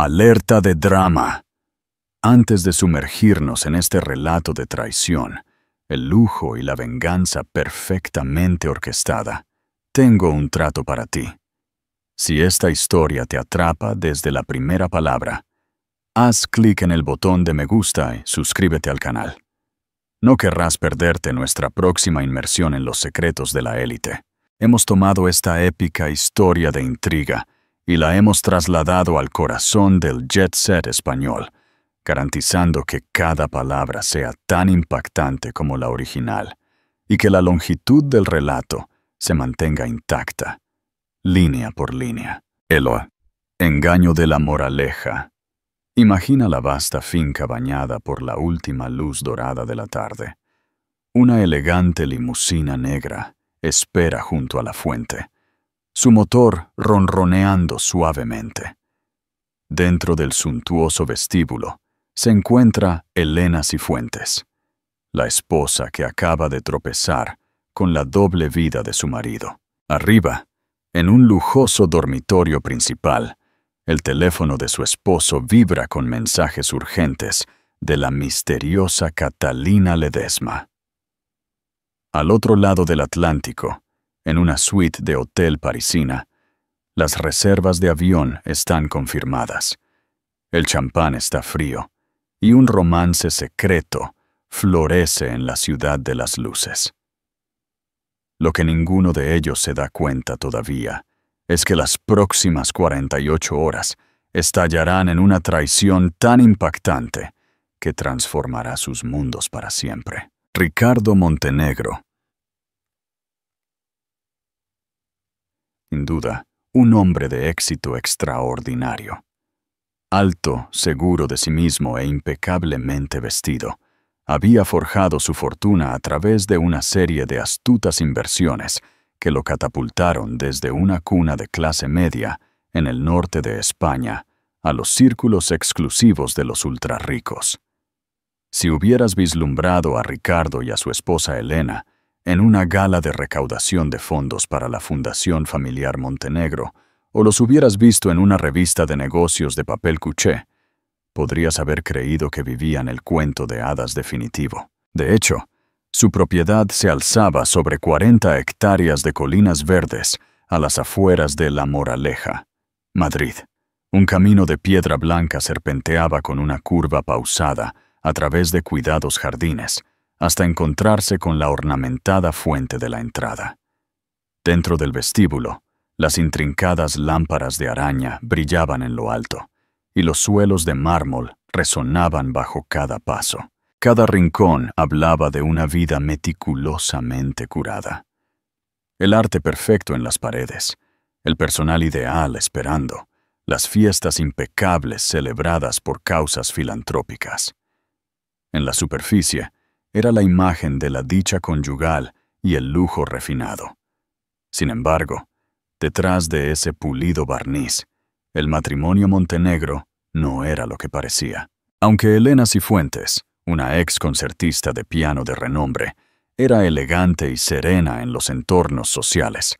Alerta de drama. Antes de sumergirnos en este relato de traición, el lujo y la venganza perfectamente orquestada, tengo un trato para ti. Si esta historia te atrapa desde la primera palabra, haz clic en el botón de me gusta y suscríbete al canal. No querrás perderte nuestra próxima inmersión en los secretos de la élite. Hemos tomado esta épica historia de intriga y la hemos trasladado al corazón del jet set español, garantizando que cada palabra sea tan impactante como la original y que la longitud del relato se mantenga intacta, línea por línea. El engaño de la moraleja. Imagina la vasta finca bañada por la última luz dorada de la tarde. Una elegante limusina negra espera junto a la fuente, su motor ronroneando suavemente. Dentro del suntuoso vestíbulo se encuentra Elena Cifuentes, la esposa que acaba de tropezar con la doble vida de su marido. Arriba, en un lujoso dormitorio principal, el teléfono de su esposo vibra con mensajes urgentes de la misteriosa Catalina Ledesma. Al otro lado del Atlántico, en una suite de hotel parisina, las reservas de avión están confirmadas. El champán está frío y un romance secreto florece en la ciudad de las luces. Lo que ninguno de ellos se da cuenta todavía es que las próximas 48 horas estallarán en una traición tan impactante que transformará sus mundos para siempre. Ricardo Montenegro. Sin duda, un hombre de éxito extraordinario. Alto, seguro de sí mismo e impecablemente vestido, había forjado su fortuna a través de una serie de astutas inversiones que lo catapultaron desde una cuna de clase media en el norte de España a los círculos exclusivos de los ultrarricos. Si hubieras vislumbrado a Ricardo y a su esposa Elena en una gala de recaudación de fondos para la Fundación Familiar Montenegro, o los hubieras visto en una revista de negocios de papel cuché, podrías haber creído que vivían el cuento de hadas definitivo. De hecho, su propiedad se alzaba sobre 40 hectáreas de colinas verdes a las afueras de La Moraleja, Madrid. Un camino de piedra blanca serpenteaba con una curva pausada a través de cuidados jardines, hasta encontrarse con la ornamentada fuente de la entrada. Dentro del vestíbulo, las intrincadas lámparas de araña brillaban en lo alto, y los suelos de mármol resonaban bajo cada paso. Cada rincón hablaba de una vida meticulosamente curada. El arte perfecto en las paredes, el personal ideal esperando, las fiestas impecables celebradas por causas filantrópicas. En la superficie, era la imagen de la dicha conyugal y el lujo refinado. Sin embargo, detrás de ese pulido barniz, el matrimonio Montenegro no era lo que parecía. Aunque Elena Cifuentes, una ex concertista de piano de renombre, era elegante y serena en los entornos sociales,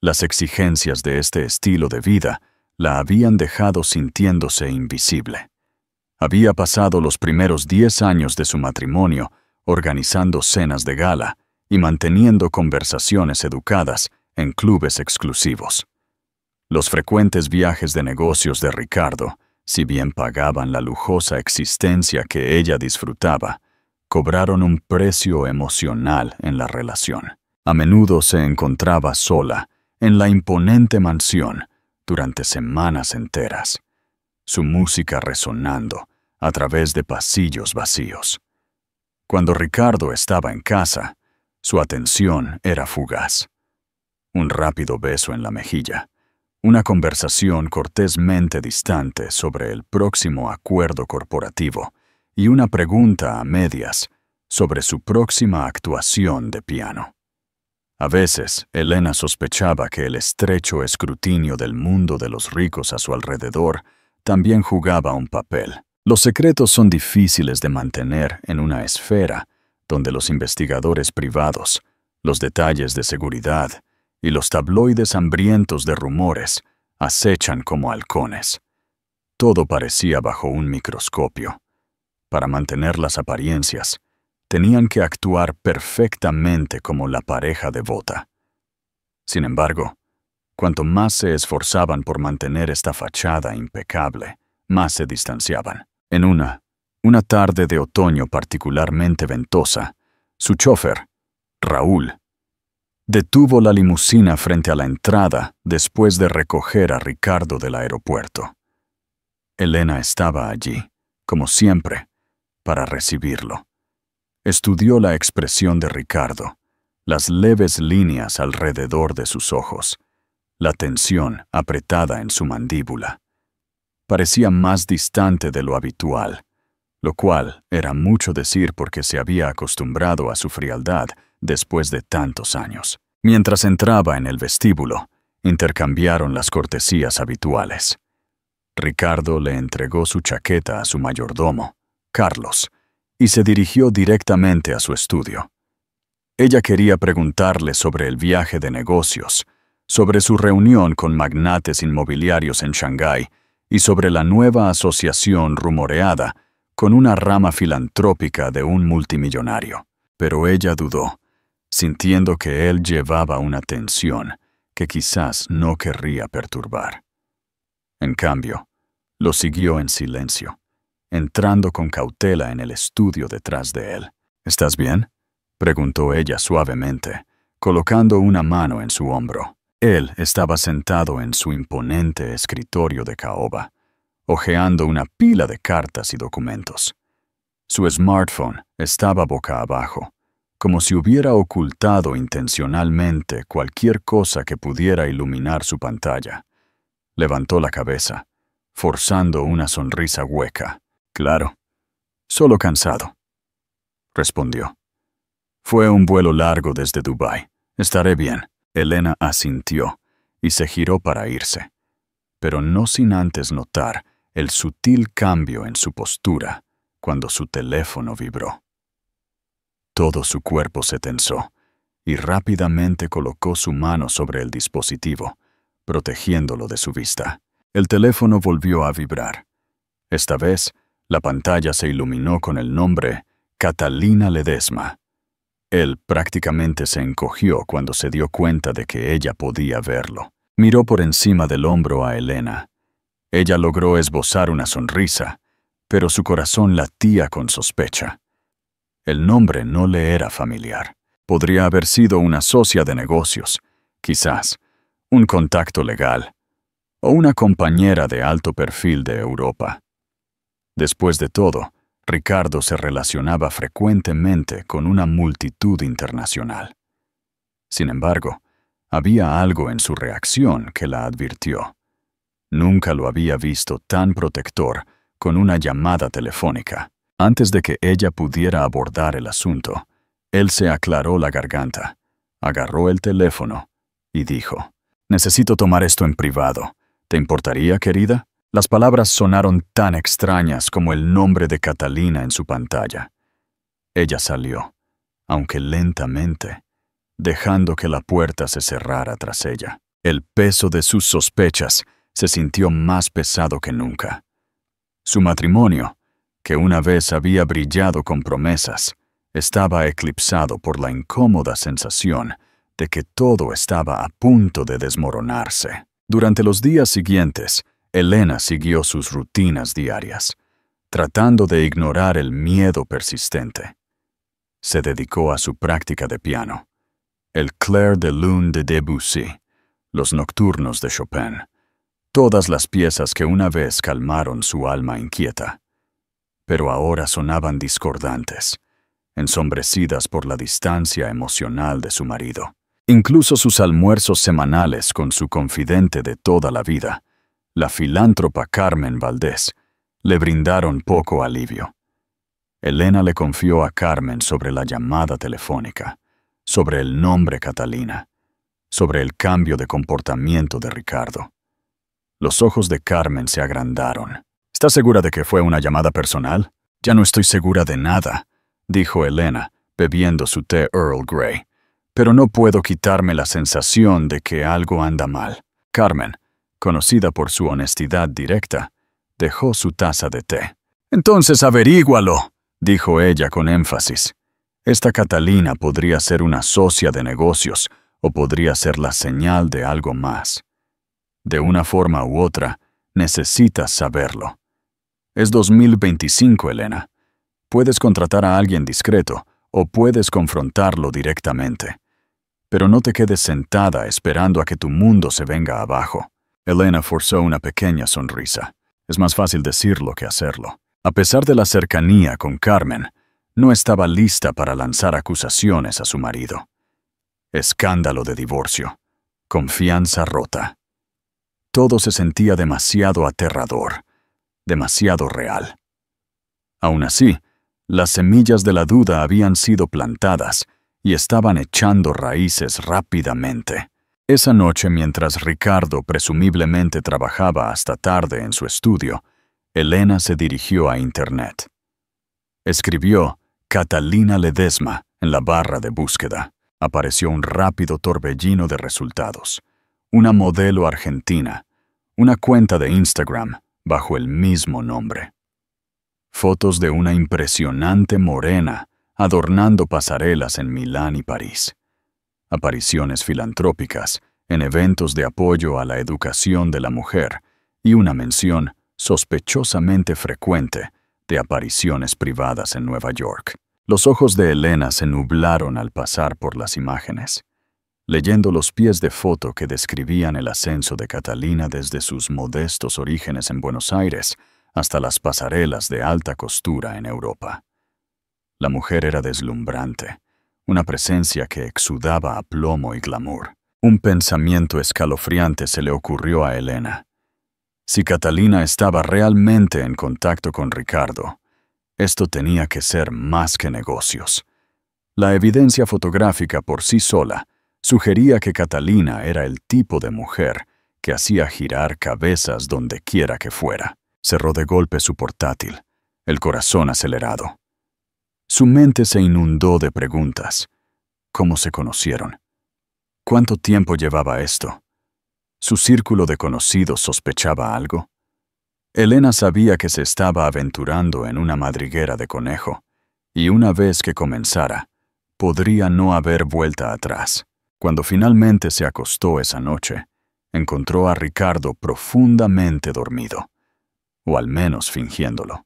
las exigencias de este estilo de vida la habían dejado sintiéndose invisible. Había pasado los primeros 10 años de su matrimonio organizando cenas de gala y manteniendo conversaciones educadas en clubes exclusivos. Los frecuentes viajes de negocios de Ricardo, si bien pagaban la lujosa existencia que ella disfrutaba, cobraron un precio emocional en la relación. A menudo se encontraba sola en la imponente mansión durante semanas enteras, su música resonando a través de pasillos vacíos. Cuando Ricardo estaba en casa, su atención era fugaz. Un rápido beso en la mejilla, una conversación cortésmente distante sobre el próximo acuerdo corporativo y una pregunta a medias sobre su próxima actuación de piano. A veces, Elena sospechaba que el estrecho escrutinio del mundo de los ricos a su alrededor también jugaba un papel. Los secretos son difíciles de mantener en una esfera donde los investigadores privados, los detalles de seguridad y los tabloides hambrientos de rumores acechan como halcones. todo parecía bajo un microscopio. Para mantener las apariencias, tenían que actuar perfectamente como la pareja devota. Sin embargo, cuanto más se esforzaban por mantener esta fachada impecable, más se distanciaban. En una tarde de otoño particularmente ventosa, su chofer, Raúl, detuvo la limusina frente a la entrada después de recoger a Ricardo del aeropuerto. Elena estaba allí, como siempre, para recibirlo. Estudió la expresión de Ricardo, las leves líneas alrededor de sus ojos, la tensión apretada en su mandíbula. Parecía más distante de lo habitual, lo cual era mucho decir porque se había acostumbrado a su frialdad después de tantos años. Mientras entraba en el vestíbulo, intercambiaron las cortesías habituales. Ricardo le entregó su chaqueta a su mayordomo, Carlos, y se dirigió directamente a su estudio. Ella quería preguntarle sobre el viaje de negocios, sobre su reunión con magnates inmobiliarios en Shanghái y sobre la nueva asociación rumoreada con una rama filantrópica de un multimillonario. Pero ella dudó, sintiendo que él llevaba una tensión que quizás no querría perturbar. En cambio, lo siguió en silencio, entrando con cautela en el estudio detrás de él. ¿Estás bien?, preguntó ella suavemente, colocando una mano en su hombro. Él estaba sentado en su imponente escritorio de caoba, hojeando una pila de cartas y documentos. Su smartphone estaba boca abajo, como si hubiera ocultado intencionalmente cualquier cosa que pudiera iluminar su pantalla. Levantó la cabeza, forzando una sonrisa hueca. «Claro, solo cansado», respondió. «Fue un vuelo largo desde Dubái. Estaré bien». Elena asintió y se giró para irse, pero no sin antes notar el sutil cambio en su postura cuando su teléfono vibró. Todo su cuerpo se tensó y rápidamente colocó su mano sobre el dispositivo, protegiéndolo de su vista. El teléfono volvió a vibrar. Esta vez, la pantalla se iluminó con el nombre Catalina Ledesma. Él prácticamente se encogió cuando se dio cuenta de que ella podía verlo. Miró por encima del hombro a Elena. Ella logró esbozar una sonrisa, pero su corazón latía con sospecha. El nombre no le era familiar. Podría haber sido una socia de negocios, quizás, un contacto legal, o una compañera de alto perfil de Europa. Después de todo, Ricardo se relacionaba frecuentemente con una multitud internacional. Sin embargo, había algo en su reacción que la advirtió. Nunca lo había visto tan protector con una llamada telefónica. Antes de que ella pudiera abordar el asunto, él se aclaró la garganta, agarró el teléfono y dijo: «Necesito tomar esto en privado. ¿Te importaría, querida?». Las palabras sonaron tan extrañas como el nombre de Catalina en su pantalla. Ella salió, aunque lentamente, dejando que la puerta se cerrara tras ella. El peso de sus sospechas se sintió más pesado que nunca. Su matrimonio, que una vez había brillado con promesas, estaba eclipsado por la incómoda sensación de que todo estaba a punto de desmoronarse. Durante los días siguientes, Elena siguió sus rutinas diarias, tratando de ignorar el miedo persistente. Se dedicó a su práctica de piano, el Clair de Lune de Debussy, los nocturnos de Chopin, todas las piezas que una vez calmaron su alma inquieta. Pero ahora sonaban discordantes, ensombrecidas por la distancia emocional de su marido. Incluso sus almuerzos semanales con su confidente de toda la vida, la filántropa Carmen Valdés, le brindaron poco alivio. Elena le confió a Carmen sobre la llamada telefónica, sobre el nombre Catalina, sobre el cambio de comportamiento de Ricardo. Los ojos de Carmen se agrandaron. «¿Estás segura de que fue una llamada personal?». «Ya no estoy segura de nada», dijo Elena, bebiendo su té Earl Grey. «Pero no puedo quitarme la sensación de que algo anda mal». Carmen, conocida por su honestidad directa, dejó su taza de té. «Entonces averígualo», dijo ella con énfasis. Esta Catalina podría ser una socia de negocios o podría ser la señal de algo más. De una forma u otra, necesitas saberlo. Es 2025, Elena. Puedes contratar a alguien discreto o puedes confrontarlo directamente. Pero no te quedes sentada esperando a que tu mundo se venga abajo. Elena forzó una pequeña sonrisa. Es más fácil decirlo que hacerlo. A pesar de la cercanía con Carmen, no estaba lista para lanzar acusaciones a su marido. Escándalo de divorcio. Confianza rota. Todo se sentía demasiado aterrador, demasiado real. Aún así, las semillas de la duda habían sido plantadas y estaban echando raíces rápidamente. Esa noche, mientras Ricardo presumiblemente trabajaba hasta tarde en su estudio, Elena se dirigió a Internet. Escribió Catalina Ledesma en la barra de búsqueda. Apareció un rápido torbellino de resultados. Una modelo argentina, una cuenta de Instagram bajo el mismo nombre. Fotos de una impresionante morena adornando pasarelas en Milán y París. Apariciones filantrópicas en eventos de apoyo a la educación de la mujer y una mención sospechosamente frecuente de apariciones privadas en Nueva York. Los ojos de Elena se nublaron al pasar por las imágenes, leyendo los pies de foto que describían el ascenso de Catalina desde sus modestos orígenes en Buenos Aires hasta las pasarelas de alta costura en Europa. La mujer era deslumbrante, una presencia que exudaba aplomo y glamour. Un pensamiento escalofriante se le ocurrió a Elena. Si Catalina estaba realmente en contacto con Ricardo, esto tenía que ser más que negocios. La evidencia fotográfica por sí sola sugería que Catalina era el tipo de mujer que hacía girar cabezas donde quiera que fuera. Cerró de golpe su portátil, el corazón acelerado. Su mente se inundó de preguntas. ¿Cómo se conocieron? ¿Cuánto tiempo llevaba esto? ¿Su círculo de conocidos sospechaba algo? Elena sabía que se estaba aventurando en una madriguera de conejo, y una vez que comenzara, podría no haber vuelta atrás. Cuando finalmente se acostó esa noche, encontró a Ricardo profundamente dormido, o al menos fingiéndolo.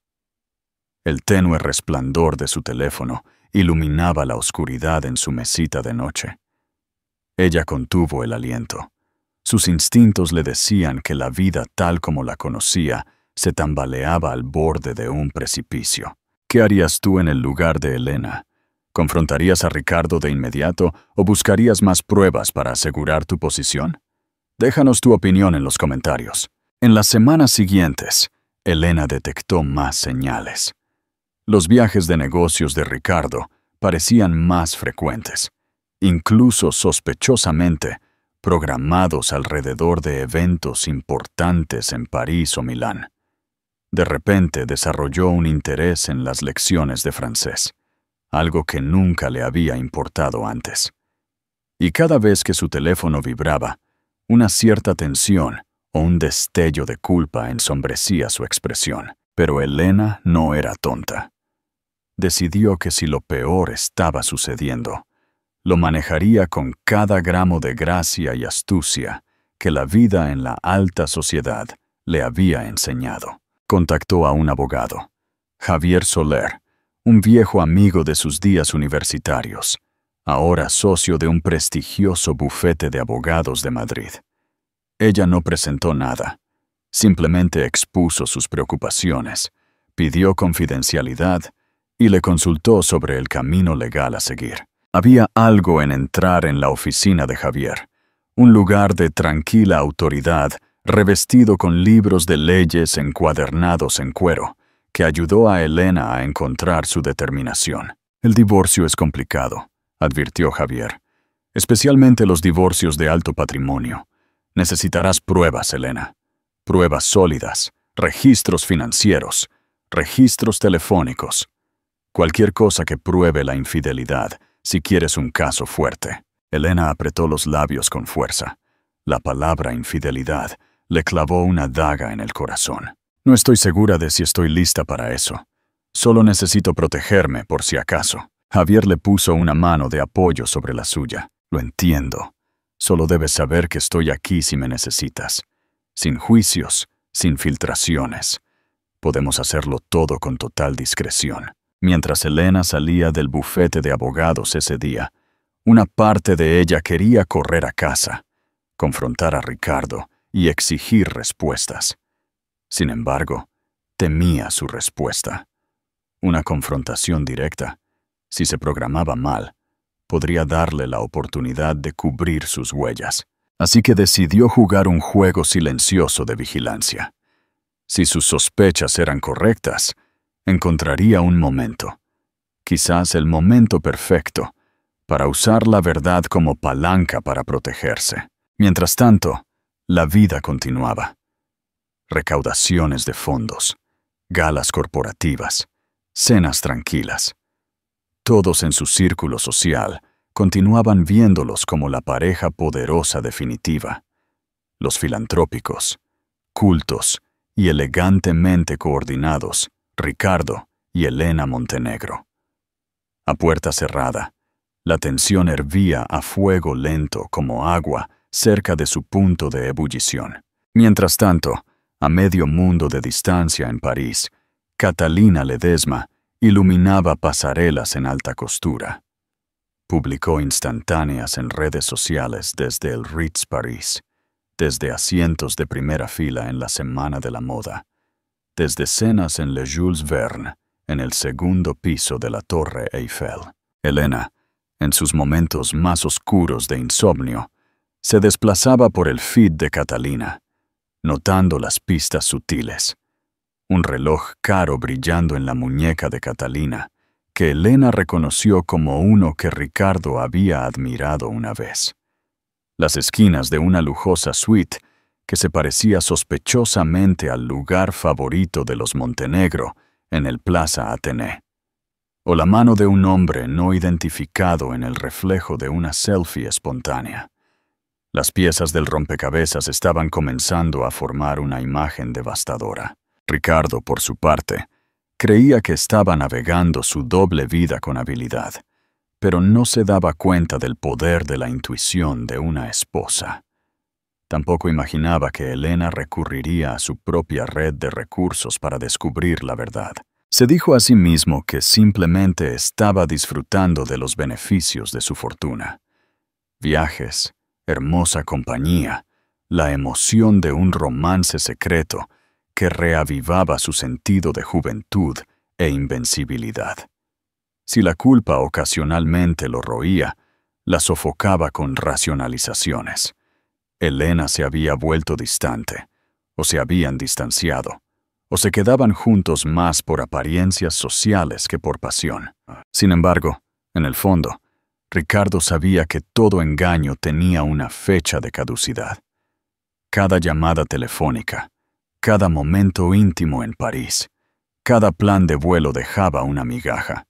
El tenue resplandor de su teléfono iluminaba la oscuridad en su mesita de noche. Ella contuvo el aliento. Sus instintos le decían que la vida tal como la conocía se tambaleaba al borde de un precipicio. ¿Qué harías tú en el lugar de Elena? ¿Confrontarías a Ricardo de inmediato o buscarías más pruebas para asegurar tu posición? Déjanos tu opinión en los comentarios. En las semanas siguientes, Elena detectó más señales. Los viajes de negocios de Ricardo parecían más frecuentes, incluso sospechosamente programados alrededor de eventos importantes en París o Milán. De repente desarrolló un interés en las lecciones de francés, algo que nunca le había importado antes. Y cada vez que su teléfono vibraba, una cierta tensión o un destello de culpa ensombrecía su expresión. Pero Elena no era tonta. Decidió que si lo peor estaba sucediendo, lo manejaría con cada gramo de gracia y astucia que la vida en la alta sociedad le había enseñado. Contactó a un abogado, Javier Soler, un viejo amigo de sus días universitarios, ahora socio de un prestigioso bufete de abogados de Madrid. Ella no presentó nada, simplemente expuso sus preocupaciones, pidió confidencialidad y le consultó sobre el camino legal a seguir. Había algo en entrar en la oficina de Javier, un lugar de tranquila autoridad revestido con libros de leyes encuadernados en cuero, que ayudó a Elena a encontrar su determinación. El divorcio es complicado, advirtió Javier, especialmente los divorcios de alto patrimonio. Necesitarás pruebas, Elena, pruebas sólidas, registros financieros, registros telefónicos, cualquier cosa que pruebe la infidelidad si quieres un caso fuerte. Elena apretó los labios con fuerza. La palabra infidelidad le clavó una daga en el corazón. No estoy segura de si estoy lista para eso. Solo necesito protegerme por si acaso. Javier le puso una mano de apoyo sobre la suya. Lo entiendo. Solo debes saber que estoy aquí si me necesitas. Sin juicios, sin filtraciones. Podemos hacerlo todo con total discreción. Mientras Elena salía del bufete de abogados ese día, una parte de ella quería correr a casa, confrontar a Ricardo y exigir respuestas. Sin embargo, temía su respuesta. Una confrontación directa, si se programaba mal, podría darle la oportunidad de cubrir sus huellas. Así que decidió jugar un juego silencioso de vigilancia. Si sus sospechas eran correctas, encontraría un momento, quizás el momento perfecto, para usar la verdad como palanca para protegerse. Mientras tanto, la vida continuaba. Recaudaciones de fondos, galas corporativas, cenas tranquilas. Todos en su círculo social continuaban viéndolos como la pareja poderosa definitiva. Los filantrópicos, cultos y elegantemente coordinados, Ricardo y Elena Montenegro. A puerta cerrada, la tensión hervía a fuego lento como agua cerca de su punto de ebullición. Mientras tanto, a medio mundo de distancia en París, Catalina Ledesma iluminaba pasarelas en alta costura. Publicó instantáneas en redes sociales desde el Ritz París, desde asientos de primera fila en la Semana de la Moda, desde cenas en Le Jules Verne, en el segundo piso de la Torre Eiffel. Elena, en sus momentos más oscuros de insomnio, se desplazaba por el feed de Catalina, notando las pistas sutiles. Un reloj caro brillando en la muñeca de Catalina, que Elena reconoció como uno que Ricardo había admirado una vez. Las esquinas de una lujosa suite que se parecía sospechosamente al lugar favorito de los Montenegro en el Plaza Athénée. O la mano de un hombre no identificado en el reflejo de una selfie espontánea. Las piezas del rompecabezas estaban comenzando a formar una imagen devastadora. Ricardo, por su parte, creía que estaba navegando su doble vida con habilidad, pero no se daba cuenta del poder de la intuición de una esposa. Tampoco imaginaba que Elena recurriría a su propia red de recursos para descubrir la verdad. Se dijo a sí mismo que simplemente estaba disfrutando de los beneficios de su fortuna. Viajes, hermosa compañía, la emoción de un romance secreto que reavivaba su sentido de juventud e invencibilidad. Si la culpa ocasionalmente lo roía, la sofocaba con racionalizaciones. Elena se había vuelto distante, o se habían distanciado, o se quedaban juntos más por apariencias sociales que por pasión. Sin embargo, en el fondo, Ricardo sabía que todo engaño tenía una fecha de caducidad. Cada llamada telefónica, cada momento íntimo en París, cada plan de vuelo dejaba una migaja.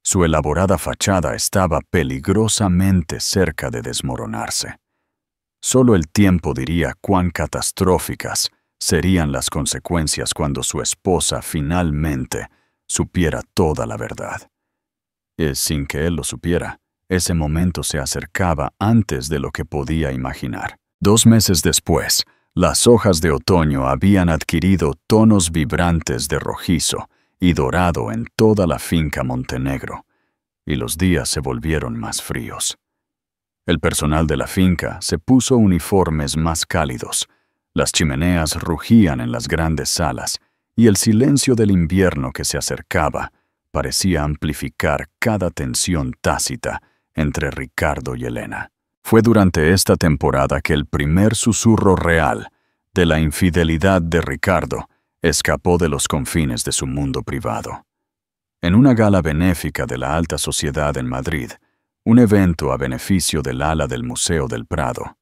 Su elaborada fachada estaba peligrosamente cerca de desmoronarse. Solo el tiempo diría cuán catastróficas serían las consecuencias cuando su esposa finalmente supiera toda la verdad. Y sin que él lo supiera, ese momento se acercaba antes de lo que podía imaginar. 2 meses después, las hojas de otoño habían adquirido tonos vibrantes de rojizo y dorado en toda la finca Montenegro, y los días se volvieron más fríos. El personal de la finca se puso uniformes más cálidos, las chimeneas rugían en las grandes salas, y el silencio del invierno que se acercaba parecía amplificar cada tensión tácita entre Ricardo y Elena. Fue durante esta temporada que el primer susurro real de la infidelidad de Ricardo escapó de los confines de su mundo privado. En una gala benéfica de la alta sociedad en Madrid, un evento a beneficio del ala del Museo del Prado,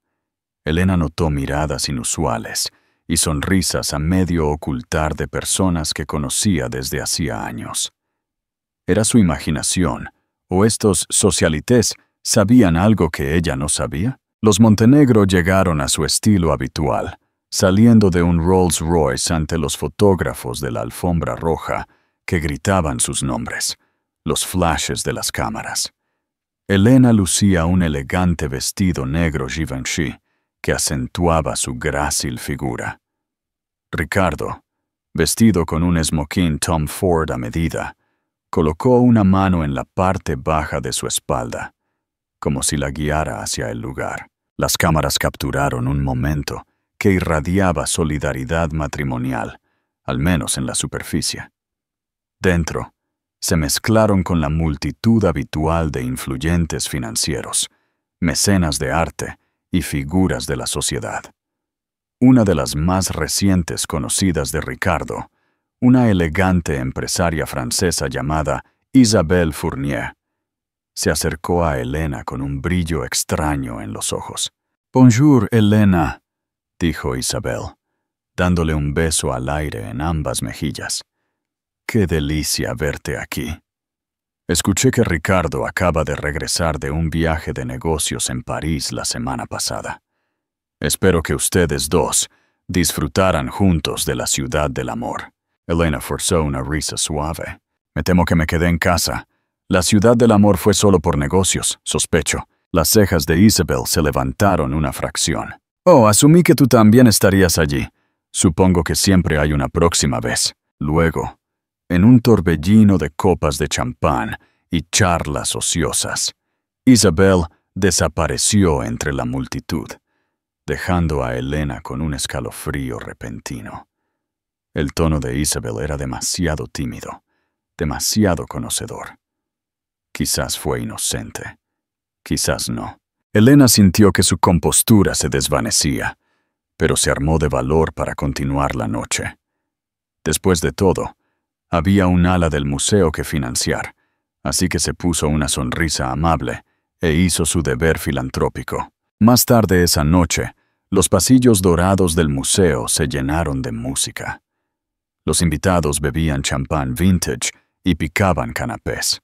Elena notó miradas inusuales y sonrisas a medio ocultar de personas que conocía desde hacía años. ¿Era su imaginación, o estos socialités sabían algo que ella no sabía? Los Montenegro llegaron a su estilo habitual, saliendo de un Rolls Royce ante los fotógrafos de la alfombra roja que gritaban sus nombres, los flashes de las cámaras. Elena lucía un elegante vestido negro Givenchy que acentuaba su grácil figura. Ricardo, vestido con un smoking Tom Ford a medida, colocó una mano en la parte baja de su espalda, como si la guiara hacia el lugar. Las cámaras capturaron un momento que irradiaba solidaridad matrimonial, al menos en la superficie. Dentro, se mezclaron con la multitud habitual de influyentes financieros, mecenas de arte y figuras de la sociedad. Una de las más recientes conocidas de Ricardo, una elegante empresaria francesa llamada Isabelle Fournier, se acercó a Elena con un brillo extraño en los ojos. «Bonjour, Elena», dijo Isabelle, dándole un beso al aire en ambas mejillas. «Qué delicia verte aquí. Escuché que Ricardo acaba de regresar de un viaje de negocios en París la semana pasada. Espero que ustedes dos disfrutaran juntos de la ciudad del amor». Elena forzó una risa suave. «Me temo que me quedé en casa. La ciudad del amor fue solo por negocios, sospecho». Las cejas de Isabel se levantaron una fracción. «Oh, asumí que tú también estarías allí. Supongo que siempre hay una próxima vez». Luego, en un torbellino de copas de champán y charlas ociosas, Isabel desapareció entre la multitud, dejando a Elena con un escalofrío repentino. El tono de Isabel era demasiado tímido, demasiado conocedor. Quizás fue inocente. Quizás no. Elena sintió que su compostura se desvanecía, pero se armó de valor para continuar la noche. Después de todo, había un ala del museo que financiar, así que se puso una sonrisa amable e hizo su deber filantrópico. Más tarde esa noche, los pasillos dorados del museo se llenaron de música. Los invitados bebían champán vintage y picaban canapés.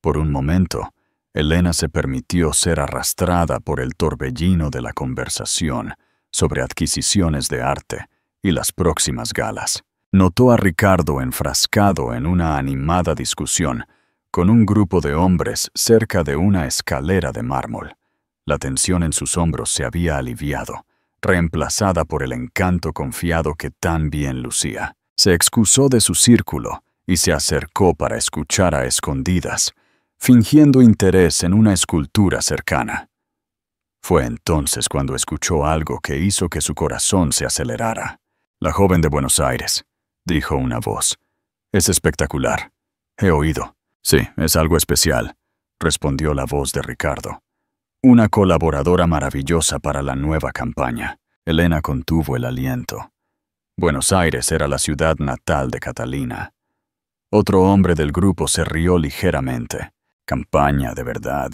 Por un momento, Elena se permitió ser arrastrada por el torbellino de la conversación sobre adquisiciones de arte y las próximas galas. Notó a Ricardo enfrascado en una animada discusión con un grupo de hombres cerca de una escalera de mármol. La tensión en sus hombros se había aliviado, reemplazada por el encanto confiado que tan bien lucía. Se excusó de su círculo y se acercó para escuchar a escondidas, fingiendo interés en una escultura cercana. Fue entonces cuando escuchó algo que hizo que su corazón se acelerara. «La joven de Buenos Aires», dijo una voz. «Es espectacular. He oído». «Sí, es algo especial», respondió la voz de Ricardo. «Una colaboradora maravillosa para la nueva campaña». Elena contuvo el aliento. Buenos Aires era la ciudad natal de Catalina. Otro hombre del grupo se rió ligeramente. «Campaña, de verdad.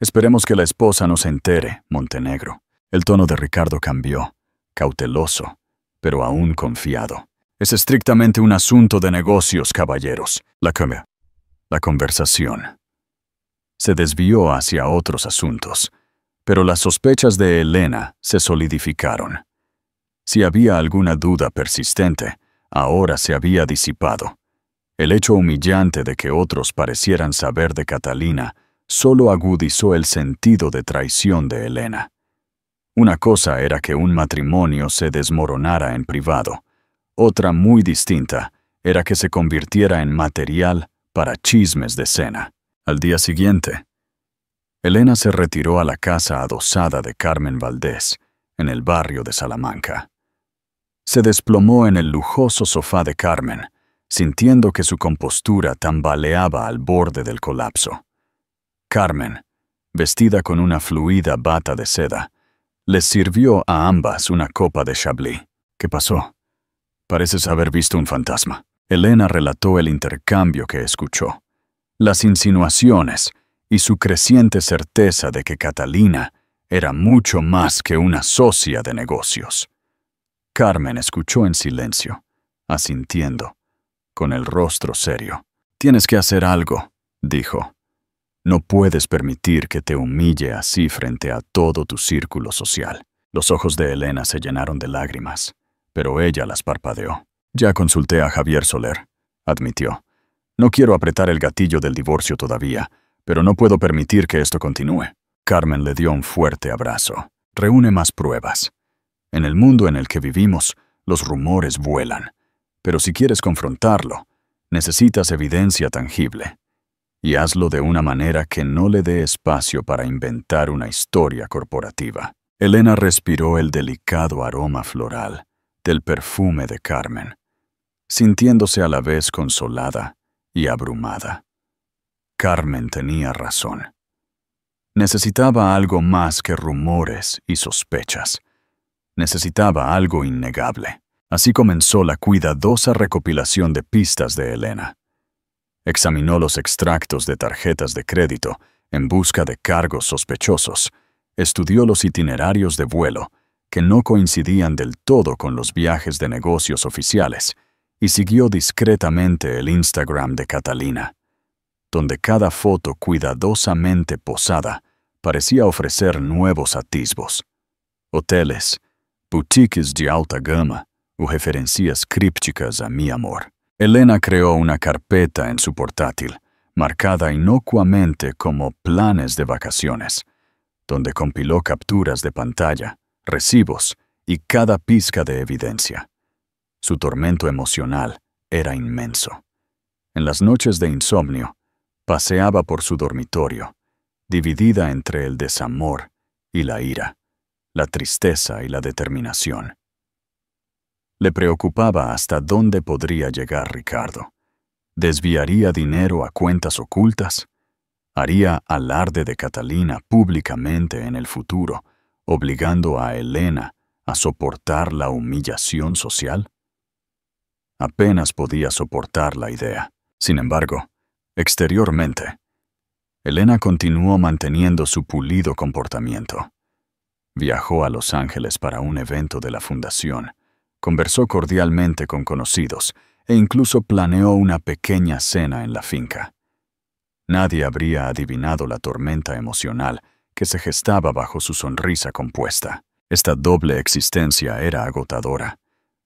Esperemos que la esposa no se entere, Montenegro». El tono de Ricardo cambió, cauteloso, pero aún confiado. «Es estrictamente un asunto de negocios, caballeros». La conversación se desvió hacia otros asuntos, pero las sospechas de Elena se solidificaron. Si había alguna duda persistente, ahora se había disipado. El hecho humillante de que otros parecieran saber de Catalina solo agudizó el sentido de traición de Elena. Una cosa era que un matrimonio se desmoronara en privado. Otra muy distinta era que se convirtiera en material para chismes de cena. Al día siguiente, Elena se retiró a la casa adosada de Carmen Valdés, en el barrio de Salamanca. Se desplomó en el lujoso sofá de Carmen, sintiendo que su compostura tambaleaba al borde del colapso. Carmen, vestida con una fluida bata de seda, les sirvió a ambas una copa de Chablis. «¿Qué pasó? Pareces haber visto un fantasma». Elena relató el intercambio que escuchó, las insinuaciones y su creciente certeza de que Catalina era mucho más que una socia de negocios. Carmen escuchó en silencio, asintiendo, con el rostro serio. «Tienes que hacer algo», dijo. «No puedes permitir que te humille así frente a todo tu círculo social». Los ojos de Elena se llenaron de lágrimas, pero ella las parpadeó. Ya consulté a Javier Soler, admitió. No quiero apretar el gatillo del divorcio todavía, pero no puedo permitir que esto continúe. Carmen le dio un fuerte abrazo. Reúne más pruebas. En el mundo en el que vivimos, los rumores vuelan. Pero si quieres confrontarlo, necesitas evidencia tangible. Y hazlo de una manera que no le dé espacio para inventar una historia corporativa. Elena respiró el delicado aroma floral del perfume de Carmen, sintiéndose a la vez consolada y abrumada. Carmen tenía razón. Necesitaba algo más que rumores y sospechas. Necesitaba algo innegable. Así comenzó la cuidadosa recopilación de pistas de Elena. Examinó los extractos de tarjetas de crédito en busca de cargos sospechosos. Estudió los itinerarios de vuelo, que no coincidían del todo con los viajes de negocios oficiales, y siguió discretamente el Instagram de Catalina, donde cada foto cuidadosamente posada parecía ofrecer nuevos atisbos. Hoteles, boutiques de alta gama o referencias crípticas a mi amor. Elena creó una carpeta en su portátil, marcada inocuamente como planes de vacaciones, donde compiló capturas de pantalla, recibos y cada pizca de evidencia. Su tormento emocional era inmenso. En las noches de insomnio, paseaba por su dormitorio, dividida entre el desamor y la ira, la tristeza y la determinación. Le preocupaba hasta dónde podría llegar Ricardo. ¿Desviaría dinero a cuentas ocultas? ¿Haría alarde de Catalina públicamente en el futuro, obligando a Elena a soportar la humillación social? Apenas podía soportar la idea. Sin embargo, exteriormente, Elena continuó manteniendo su pulido comportamiento. Viajó a Los Ángeles para un evento de la fundación, conversó cordialmente con conocidos e incluso planeó una pequeña cena en la finca. Nadie habría adivinado la tormenta emocional que se gestaba bajo su sonrisa compuesta. Esta doble existencia era agotadora,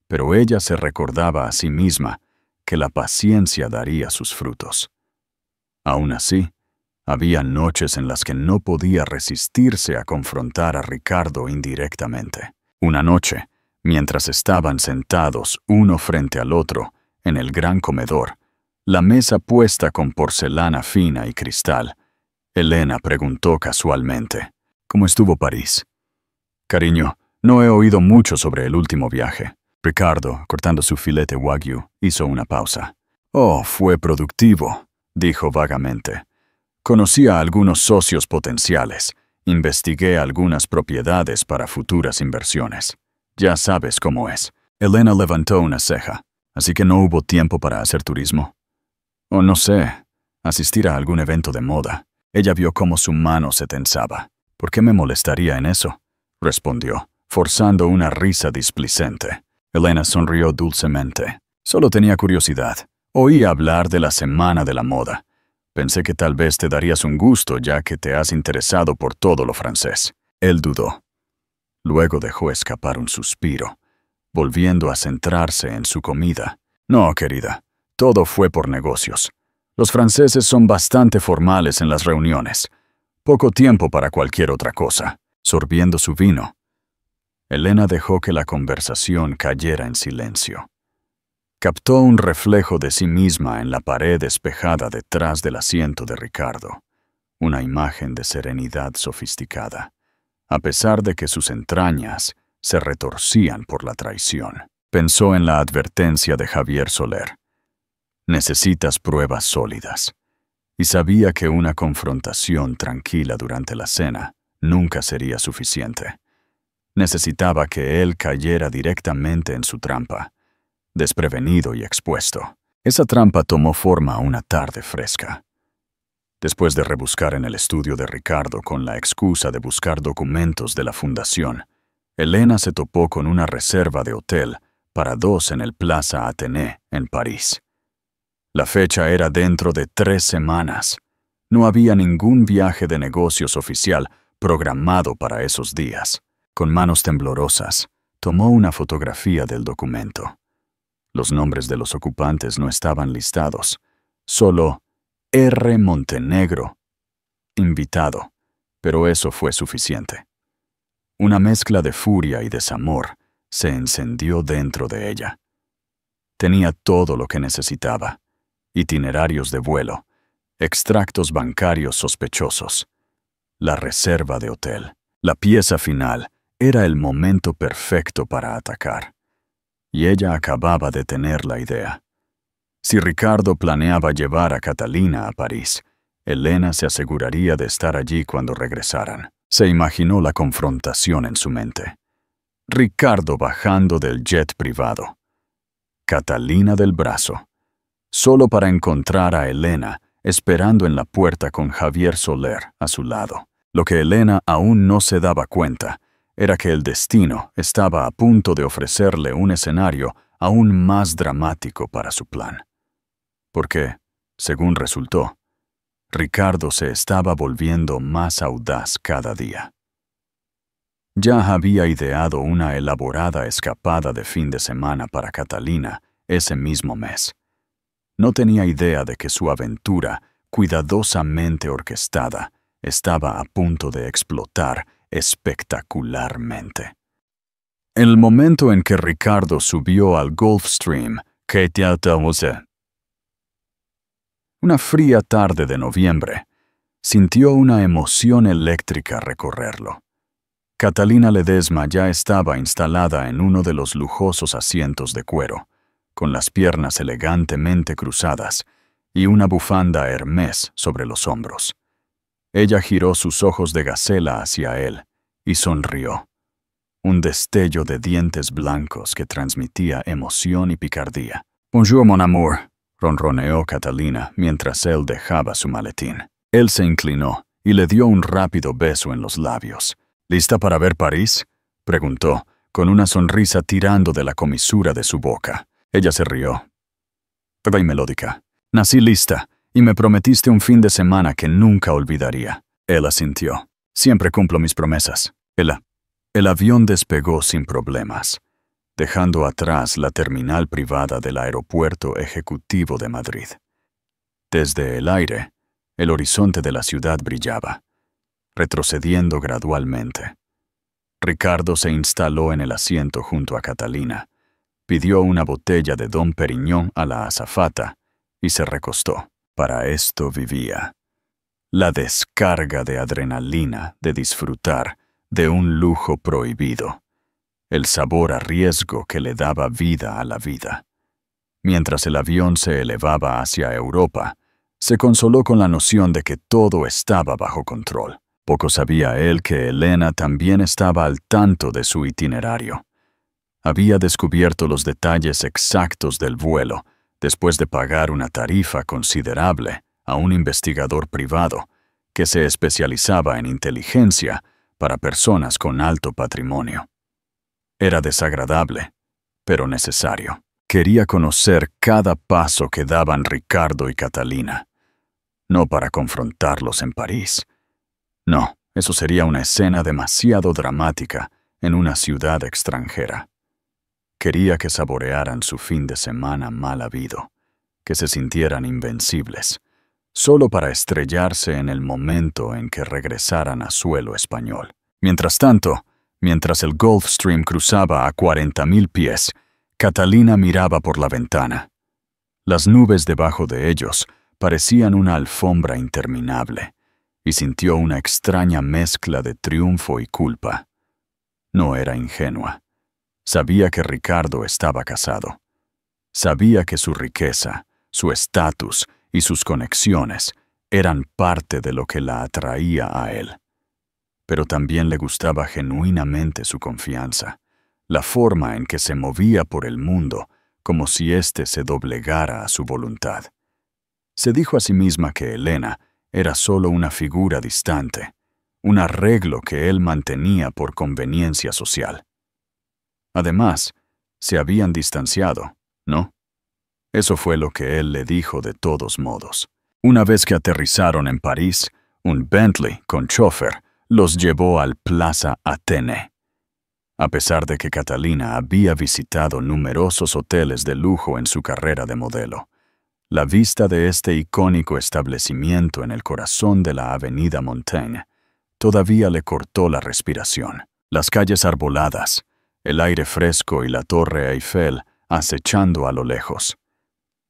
pero ella se recordaba a sí misma que la paciencia daría sus frutos. Aún así, había noches en las que no podía resistirse a confrontar a Ricardo indirectamente. Una noche, mientras estaban sentados uno frente al otro en el gran comedor, la mesa puesta con porcelana fina y cristal, Elena preguntó casualmente, ¿cómo estuvo París? Cariño, no he oído mucho sobre el último viaje. Ricardo, cortando su filete wagyu, hizo una pausa. Oh, fue productivo, dijo vagamente. Conocí a algunos socios potenciales. Investigué algunas propiedades para futuras inversiones. Ya sabes cómo es. Elena levantó una ceja. ¿Así que no hubo tiempo para hacer turismo? O no sé, asistir a algún evento de moda. Ella vio cómo su mano se tensaba. ¿Por qué me molestaría en eso? Respondió, forzando una risa displicente. Elena sonrió dulcemente. Solo tenía curiosidad. Oí hablar de la Semana de la Moda. Pensé que tal vez te darías un gusto ya que te has interesado por todo lo francés. Él dudó. Luego dejó escapar un suspiro, volviendo a centrarse en su comida. No, querida, todo fue por negocios. Los franceses son bastante formales en las reuniones. Poco tiempo para cualquier otra cosa. Sorbiendo su vino, Elena dejó que la conversación cayera en silencio. Captó un reflejo de sí misma en la pared despejada detrás del asiento de Ricardo, una imagen de serenidad sofisticada, a pesar de que sus entrañas se retorcían por la traición. Pensó en la advertencia de Javier Soler. Necesitas pruebas sólidas. Y sabía que una confrontación tranquila durante la cena nunca sería suficiente. Necesitaba que él cayera directamente en su trampa, desprevenido y expuesto. Esa trampa tomó forma una tarde fresca. Después de rebuscar en el estudio de Ricardo con la excusa de buscar documentos de la fundación, Elena se topó con una reserva de hotel para 2 en el Plaza Athénée, en París. La fecha era dentro de 3 semanas. No había ningún viaje de negocios oficial programado para esos días. Con manos temblorosas, tomó una fotografía del documento. Los nombres de los ocupantes no estaban listados, solo R. Montenegro, invitado, pero eso fue suficiente. Una mezcla de furia y desamor se encendió dentro de ella. Tenía todo lo que necesitaba: itinerarios de vuelo, extractos bancarios sospechosos, la reserva de hotel. La pieza final era el momento perfecto para atacar. Y ella acababa de tener la idea. Si Ricardo planeaba llevar a Catalina a París, Elena se aseguraría de estar allí cuando regresaran. Se imaginó la confrontación en su mente. Ricardo bajando del jet privado. Catalina del brazo, solo para encontrar a Elena esperando en la puerta con Javier Soler a su lado. Lo que Elena aún no se daba cuenta era que el destino estaba a punto de ofrecerle un escenario aún más dramático para su plan. Porque, según resultó, Ricardo se estaba volviendo más audaz cada día. Ya había ideado una elaborada escapada de fin de semana para Catalina ese mismo mes. No tenía idea de que su aventura, cuidadosamente orquestada, estaba a punto de explotar espectacularmente. El momento en que Ricardo subió al Gulfstream, una fría tarde de noviembre, sintió una emoción eléctrica recorrerlo. Catalina Ledesma ya estaba instalada en uno de los lujosos asientos de cuero, con las piernas elegantemente cruzadas y una bufanda Hermès sobre los hombros. Ella giró sus ojos de gacela hacia él y sonrió. Un destello de dientes blancos que transmitía emoción y picardía. «Bonjour, mon amour», ronroneó Catalina mientras él dejaba su maletín. Él se inclinó y le dio un rápido beso en los labios. «¿Lista para ver París?», preguntó, con una sonrisa tirando de la comisura de su boca. Ella se rió. «Toda y melódica. Nací lista, y me prometiste un fin de semana que nunca olvidaría». Él asintió. «Siempre cumplo mis promesas». El avión despegó sin problemas, dejando atrás la terminal privada del Aeropuerto Ejecutivo de Madrid. Desde el aire, el horizonte de la ciudad brillaba, retrocediendo gradualmente. Ricardo se instaló en el asiento junto a Catalina, pidió una botella de Dom Perignon a la azafata y se recostó. Para esto vivía. La descarga de adrenalina de disfrutar de un lujo prohibido, el sabor a riesgo que le daba vida a la vida. Mientras el avión se elevaba hacia Europa, se consoló con la noción de que todo estaba bajo control. Poco sabía él que Elena también estaba al tanto de su itinerario. Había descubierto los detalles exactos del vuelo después de pagar una tarifa considerable a un investigador privado que se especializaba en inteligencia para personas con alto patrimonio. Era desagradable, pero necesario. Quería conocer cada paso que daban Ricardo y Catalina. No para confrontarlos en París. No, eso sería una escena demasiado dramática en una ciudad extranjera. Quería que saborearan su fin de semana mal habido, que se sintieran invencibles, solo para estrellarse en el momento en que regresaran a suelo español. Mientras tanto, mientras el Gulfstream cruzaba a 40.000 pies, Catalina miraba por la ventana. Las nubes debajo de ellos parecían una alfombra interminable, y sintió una extraña mezcla de triunfo y culpa. No era ingenua. Sabía que Ricardo estaba casado. Sabía que su riqueza, su estatus y sus conexiones eran parte de lo que la atraía a él. Pero también le gustaba genuinamente su confianza, la forma en que se movía por el mundo como si éste se doblegara a su voluntad. Se dijo a sí misma que Elena era solo una figura distante, un arreglo que él mantenía por conveniencia social. Además, se habían distanciado, ¿no? Eso fue lo que él le dijo de todos modos. Una vez que aterrizaron en París, un Bentley con chofer los llevó al Plaza Athénée. A pesar de que Catalina había visitado numerosos hoteles de lujo en su carrera de modelo, la vista de este icónico establecimiento en el corazón de la avenida Montaigne todavía le cortó la respiración. Las calles arboladas, el aire fresco y la Torre Eiffel acechando a lo lejos.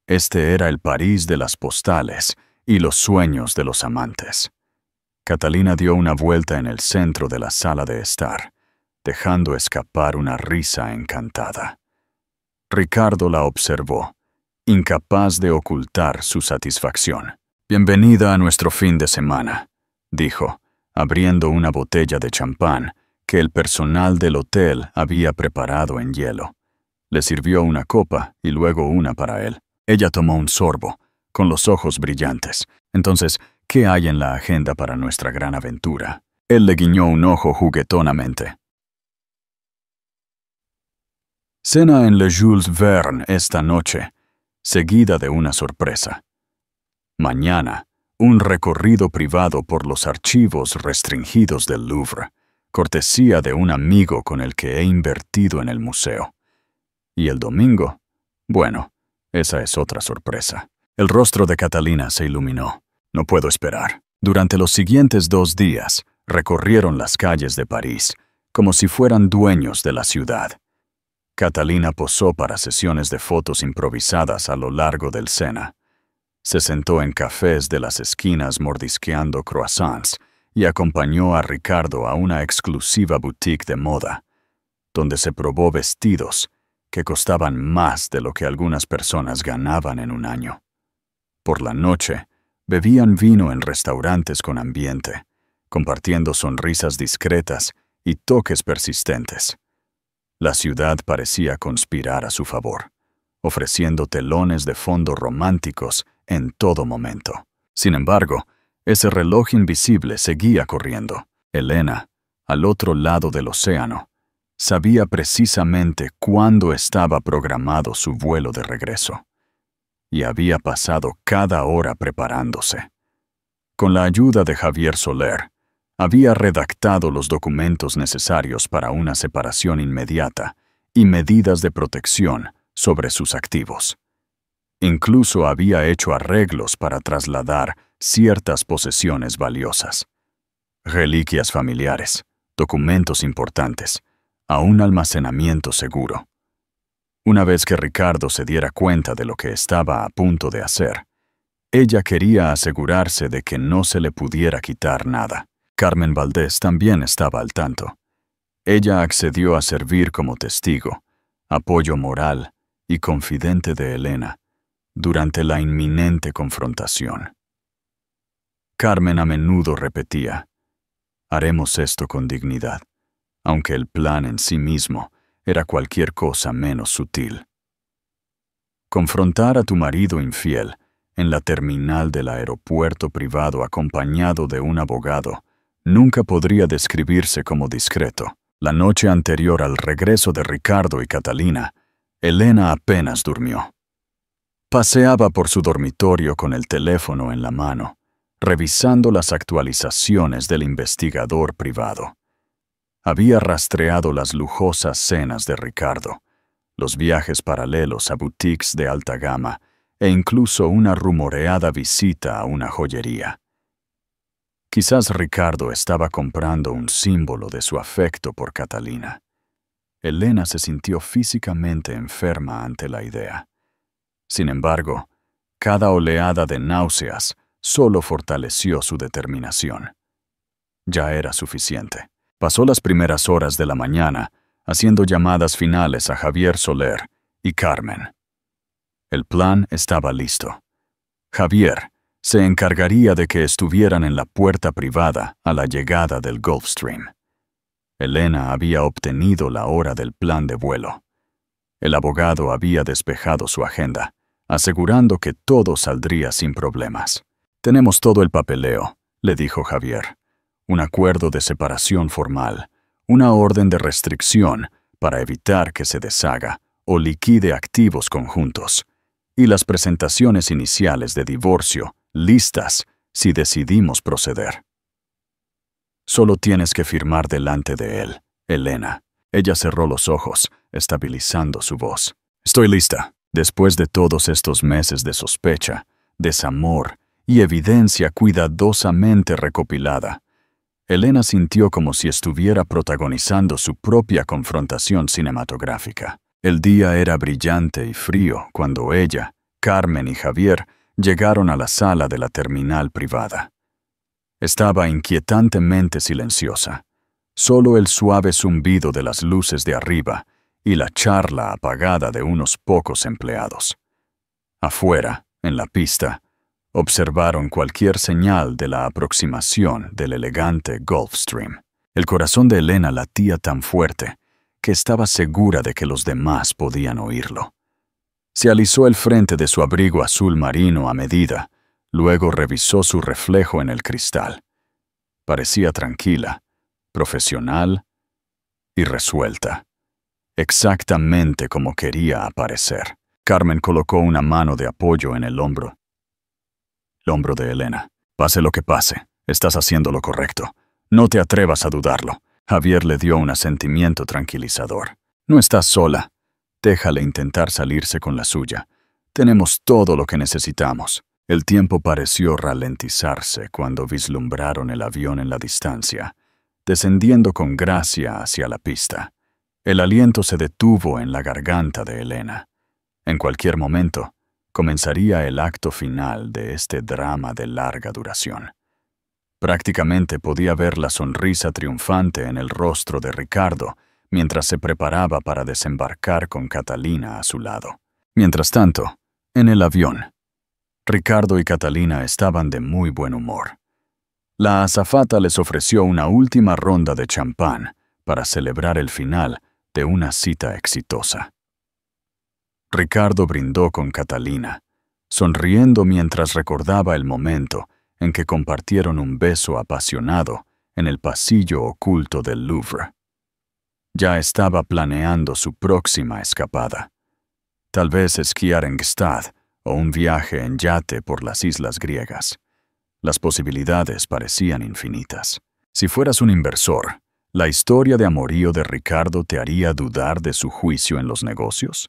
Este era el París de las postales y los sueños de los amantes. Catalina dio una vuelta en el centro de la sala de estar, dejando escapar una risa encantada. Ricardo la observó, incapaz de ocultar su satisfacción. «Bienvenida a nuestro fin de semana», dijo, abriendo una botella de champán que el personal del hotel había preparado en hielo. Le sirvió una copa y luego una para él. Ella tomó un sorbo, con los ojos brillantes. «Entonces, ¿qué hay en la agenda para nuestra gran aventura?» Él le guiñó un ojo juguetonamente. Cena en Le Jules Verne esta noche, seguida de una sorpresa. Mañana, un recorrido privado por los archivos restringidos del Louvre, cortesía de un amigo con el que he invertido en el museo. Y el domingo, bueno, esa es otra sorpresa. El rostro de Catalina se iluminó. «No puedo esperar». Durante los siguientes 2 días, recorrieron las calles de París, como si fueran dueños de la ciudad. Catalina posó para sesiones de fotos improvisadas a lo largo del Sena. Se sentó en cafés de las esquinas mordisqueando croissants y acompañó a Ricardo a una exclusiva boutique de moda, donde se probó vestidos que costaban más de lo que algunas personas ganaban en un año. Por la noche, bebían vino en restaurantes con ambiente, compartiendo sonrisas discretas y toques persistentes. La ciudad parecía conspirar a su favor, ofreciendo telones de fondo románticos en todo momento. Sin embargo, ese reloj invisible seguía corriendo. Elena, al otro lado del océano, sabía precisamente cuándo estaba programado su vuelo de regreso, y había pasado cada hora preparándose. Con la ayuda de Javier Soler, había redactado los documentos necesarios para una separación inmediata y medidas de protección sobre sus activos. Incluso había hecho arreglos para trasladar ciertas posesiones valiosas, reliquias familiares, documentos importantes, a un almacenamiento seguro. Una vez que Ricardo se diera cuenta de lo que estaba a punto de hacer, ella quería asegurarse de que no se le pudiera quitar nada. Carmen Valdés también estaba al tanto. Ella accedió a servir como testigo, apoyo moral y confidente de Elena durante la inminente confrontación. Carmen a menudo repetía: «Haremos esto con dignidad», aunque el plan en sí mismo era cualquier cosa menos sutil. Confrontar a tu marido infiel en la terminal del aeropuerto privado acompañado de un abogado nunca podría describirse como discreto. La noche anterior al regreso de Ricardo y Catalina, Elena apenas durmió. Paseaba por su dormitorio con el teléfono en la mano, revisando las actualizaciones del investigador privado. Había rastreado las lujosas cenas de Ricardo, los viajes paralelos a boutiques de alta gama e incluso una rumoreada visita a una joyería. Quizás Ricardo estaba comprando un símbolo de su afecto por Catalina. Elena se sintió físicamente enferma ante la idea. Sin embargo, cada oleada de náuseas solo fortaleció su determinación. Ya era suficiente. Pasó las primeras horas de la mañana haciendo llamadas finales a Javier Soler y Carmen. El plan estaba listo. Javier se encargaría de que estuvieran en la puerta privada a la llegada del Gulfstream. Elena había obtenido la hora del plan de vuelo. El abogado había despejado su agenda, asegurando que todo saldría sin problemas. «Tenemos todo el papeleo», le dijo Javier. «Un acuerdo de separación formal, una orden de restricción para evitar que se deshaga o liquide activos conjuntos, y las presentaciones iniciales de divorcio listas si decidimos proceder. Solo tienes que firmar delante de él, Elena». Ella cerró los ojos, estabilizando su voz. «Estoy lista». Después de todos estos meses de sospecha, desamor y evidencia cuidadosamente recopilada, Elena sintió como si estuviera protagonizando su propia confrontación cinematográfica. El día era brillante y frío cuando ella, Carmen y Javier llegaron a la sala de la terminal privada. Estaba inquietantemente silenciosa. Solo el suave zumbido de las luces de arriba y la charla apagada de unos pocos empleados. Afuera, en la pista, observaron cualquier señal de la aproximación del elegante Gulfstream. El corazón de Elena latía tan fuerte que estaba segura de que los demás podían oírlo. Se alisó el frente de su abrigo azul marino a medida, luego revisó su reflejo en el cristal. Parecía tranquila, profesional y resuelta. Exactamente como quería aparecer. Carmen colocó una mano de apoyo en el hombro de Elena. «Pase lo que pase, estás haciendo lo correcto. No te atrevas a dudarlo». Javier le dio un asentimiento tranquilizador. «No estás sola. Déjale intentar salirse con la suya. Tenemos todo lo que necesitamos». El tiempo pareció ralentizarse cuando vislumbraron el avión en la distancia, descendiendo con gracia hacia la pista. El aliento se detuvo en la garganta de Elena. En cualquier momento, comenzaría el acto final de este drama de larga duración. Prácticamente podía ver la sonrisa triunfante en el rostro de Ricardo mientras se preparaba para desembarcar con Catalina a su lado. Mientras tanto, en el avión, Ricardo y Catalina estaban de muy buen humor. La azafata les ofreció una última ronda de champán para celebrar el final de una cita exitosa. Ricardo brindó con Catalina, sonriendo mientras recordaba el momento en que compartieron un beso apasionado en el pasillo oculto del Louvre. Ya estaba planeando su próxima escapada. Tal vez esquiar en Gstad o un viaje en yate por las islas griegas. Las posibilidades parecían infinitas. Si fueras un inversor, ¿la historia de amorío de Ricardo te haría dudar de su juicio en los negocios?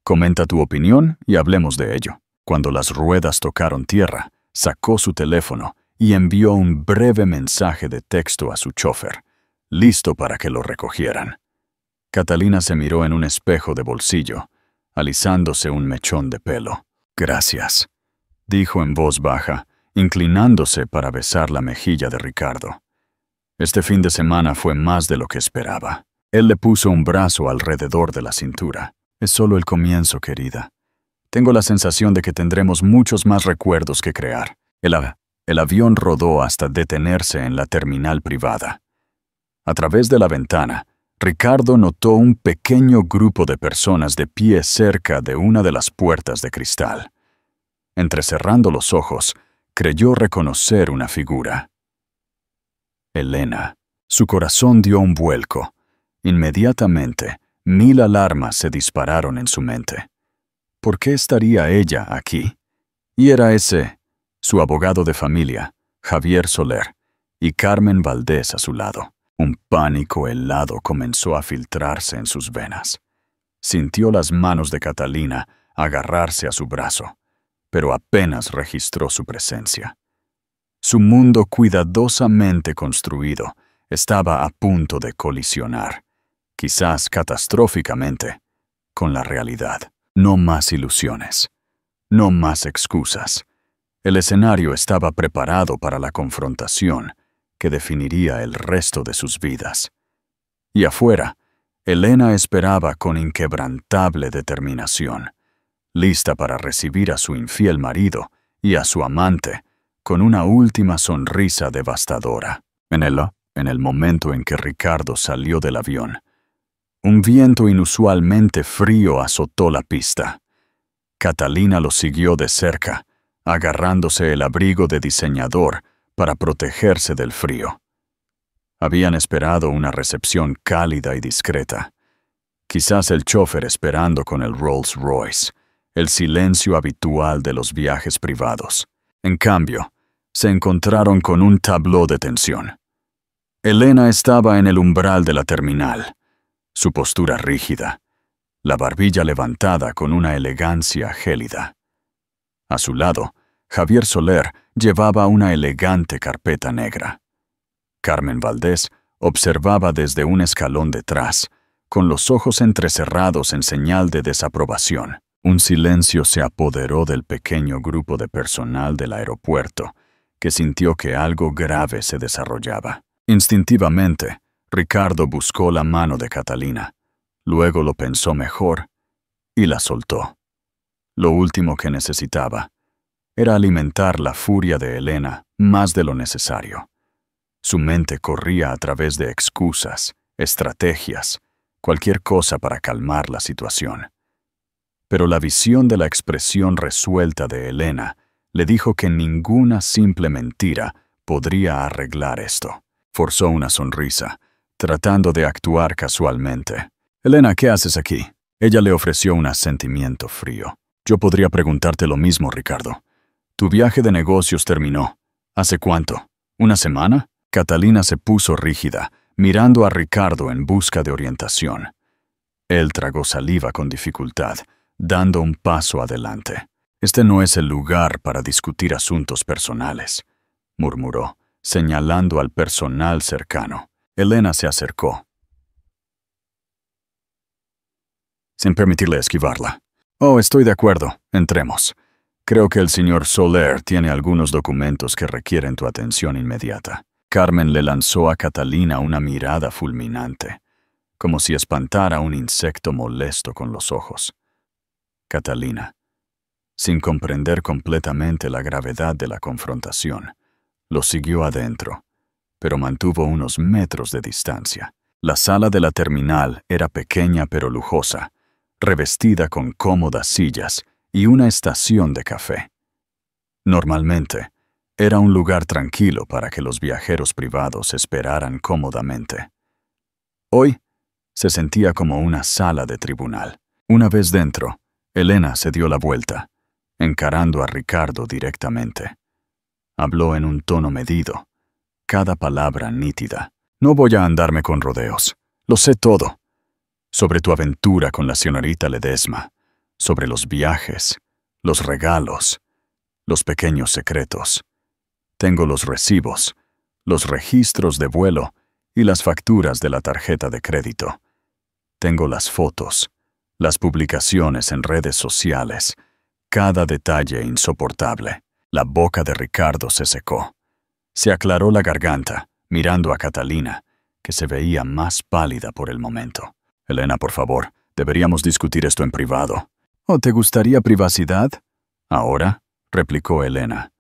Comenta tu opinión y hablemos de ello. Cuando las ruedas tocaron tierra, sacó su teléfono y envió un breve mensaje de texto a su chofer, listo para que lo recogieran. Catalina se miró en un espejo de bolsillo, alisándose un mechón de pelo. «Gracias», dijo en voz baja, inclinándose para besar la mejilla de Ricardo. Este fin de semana fue más de lo que esperaba. Él le puso un brazo alrededor de la cintura. «Es solo el comienzo, querida. Tengo la sensación de que tendremos muchos más recuerdos que crear». El avión rodó hasta detenerse en la terminal privada. A través de la ventana, Ricardo notó un pequeño grupo de personas de pie cerca de una de las puertas de cristal. Entrecerrando los ojos, creyó reconocer una figura. Elena. Su corazón dio un vuelco. Inmediatamente, 1000 alarmas se dispararon en su mente. ¿Por qué estaría ella aquí? Y era ese, su abogado de familia, Javier Soler, y Carmen Valdés a su lado. Un pánico helado comenzó a filtrarse en sus venas. Sintió las manos de Catalina agarrarse a su brazo, pero apenas registró su presencia. Su mundo cuidadosamente construido estaba a punto de colisionar, quizás catastróficamente, con la realidad. No más ilusiones, no más excusas. El escenario estaba preparado para la confrontación que definiría el resto de sus vidas. Y afuera, Elena esperaba con inquebrantable determinación, lista para recibir a su infiel marido y a su amante con una última sonrisa devastadora. En el momento en que Ricardo salió del avión, un viento inusualmente frío azotó la pista. Catalina lo siguió de cerca, agarrándose el abrigo de diseñador para protegerse del frío. Habían esperado una recepción cálida y discreta. Quizás el chofer esperando con el Rolls Royce, el silencio habitual de los viajes privados. En cambio, se encontraron con un tableau de tensión. Elena estaba en el umbral de la terminal, su postura rígida, la barbilla levantada con una elegancia gélida. A su lado, Javier Soler llevaba una elegante carpeta negra. Carmen Valdés observaba desde un escalón detrás, con los ojos entrecerrados en señal de desaprobación. Un silencio se apoderó del pequeño grupo de personal del aeropuerto, que sintió que algo grave se desarrollaba. Instintivamente, Ricardo buscó la mano de Catalina, luego lo pensó mejor y la soltó. Lo último que necesitaba era alimentar la furia de Elena más de lo necesario. Su mente corría a través de excusas, estrategias, cualquier cosa para calmar la situación. Pero la visión de la expresión resuelta de Elena le dijo que ninguna simple mentira podría arreglar esto. Forzó una sonrisa, tratando de actuar casualmente. «Elena, ¿qué haces aquí?» Ella le ofreció un asentimiento frío. «Yo podría preguntarte lo mismo, Ricardo. Tu viaje de negocios terminó. ¿Hace cuánto? ¿Una semana?» Catalina se puso rígida, mirando a Ricardo en busca de orientación. Él tragó saliva con dificultad, dando un paso adelante. «Este no es el lugar para discutir asuntos personales», murmuró, señalando al personal cercano. Elena se acercó, sin permitirle esquivarla. «Oh, estoy de acuerdo. Entremos. Creo que el señor Soler tiene algunos documentos que requieren tu atención inmediata». Carmen le lanzó a Catalina una mirada fulminante, como si espantara un insecto molesto con los ojos. Catalina, sin comprender completamente la gravedad de la confrontación, lo siguió adentro, pero mantuvo unos metros de distancia. La sala de la terminal era pequeña pero lujosa, revestida con cómodas sillas y una estación de café. Normalmente, era un lugar tranquilo para que los viajeros privados esperaran cómodamente. Hoy, se sentía como una sala de tribunal. Una vez dentro, Elena se dio la vuelta, encarando a Ricardo directamente. Habló en un tono medido, cada palabra nítida. «No voy a andarme con rodeos. Lo sé todo. Sobre tu aventura con la señorita Ledesma, sobre los viajes, los regalos, los pequeños secretos. Tengo los recibos, los registros de vuelo y las facturas de la tarjeta de crédito. Tengo las fotos, las publicaciones en redes sociales, cada detalle insoportable». La boca de Ricardo se secó. Se aclaró la garganta, mirando a Catalina, que se veía más pálida por el momento. «Elena, por favor, deberíamos discutir esto en privado». «¿O te gustaría privacidad?» «¿Ahora?», replicó Elena.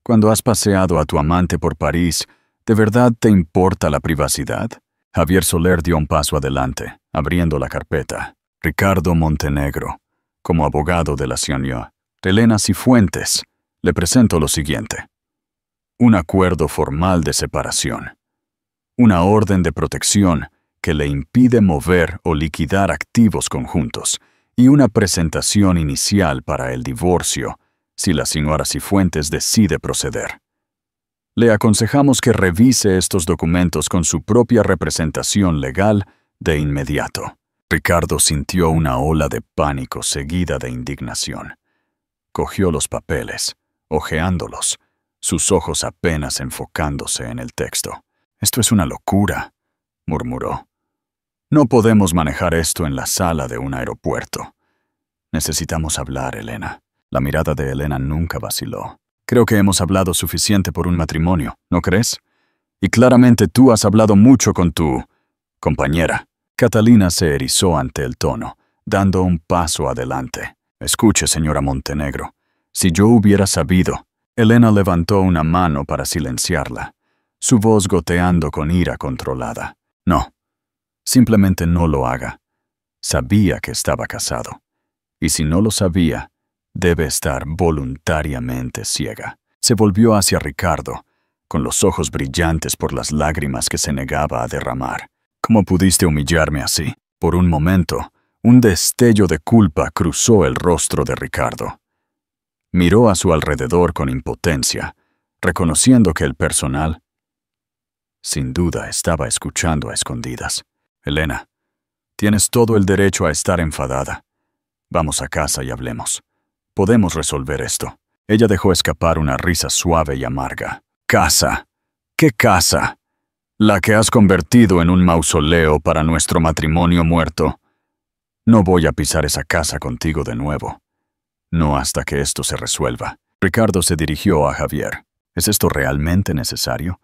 «Cuando has paseado a tu amante por París, ¿de verdad te importa la privacidad?» Javier Soler dio un paso adelante, abriendo la carpeta. «Ricardo Montenegro, como abogado de la señora Elena Cifuentes, le presento lo siguiente. Un acuerdo formal de separación. Una orden de protección que le impide mover o liquidar activos conjuntos y una presentación inicial para el divorcio si la señora Cifuentes decide proceder. Le aconsejamos que revise estos documentos con su propia representación legal de inmediato». Ricardo sintió una ola de pánico seguida de indignación. Cogió los papeles, hojeándolos, sus ojos apenas enfocándose en el texto. «Esto es una locura», murmuró. «No podemos manejar esto en la sala de un aeropuerto. Necesitamos hablar, Elena». La mirada de Elena nunca vaciló. «Creo que hemos hablado suficiente por un matrimonio, ¿no crees? Y claramente tú has hablado mucho con tu compañera». Catalina se erizó ante el tono, dando un paso adelante. «Escuche, señora Montenegro, si yo hubiera sabido». Elena levantó una mano para silenciarla, su voz goteando con ira controlada. «No, simplemente no lo haga. Sabía que estaba casado. Y si no lo sabía, debe estar voluntariamente ciega». Se volvió hacia Ricardo, con los ojos brillantes por las lágrimas que se negaba a derramar. «¿Cómo pudiste humillarme así?» Por un momento, un destello de culpa cruzó el rostro de Ricardo. Miró a su alrededor con impotencia, reconociendo que el personal, sin duda, estaba escuchando a escondidas. «Elena, Tienes todo el derecho a estar enfadada. Vamos a casa y hablemos. Podemos resolver esto. Ella dejó escapar una risa suave y amarga. ¿Casa? ¿Qué casa? La que has convertido en un mausoleo para nuestro matrimonio muerto. No voy a pisar esa casa contigo de nuevo. No hasta que esto se resuelva. Ricardo se dirigió a Javier. ¿Es esto realmente necesario?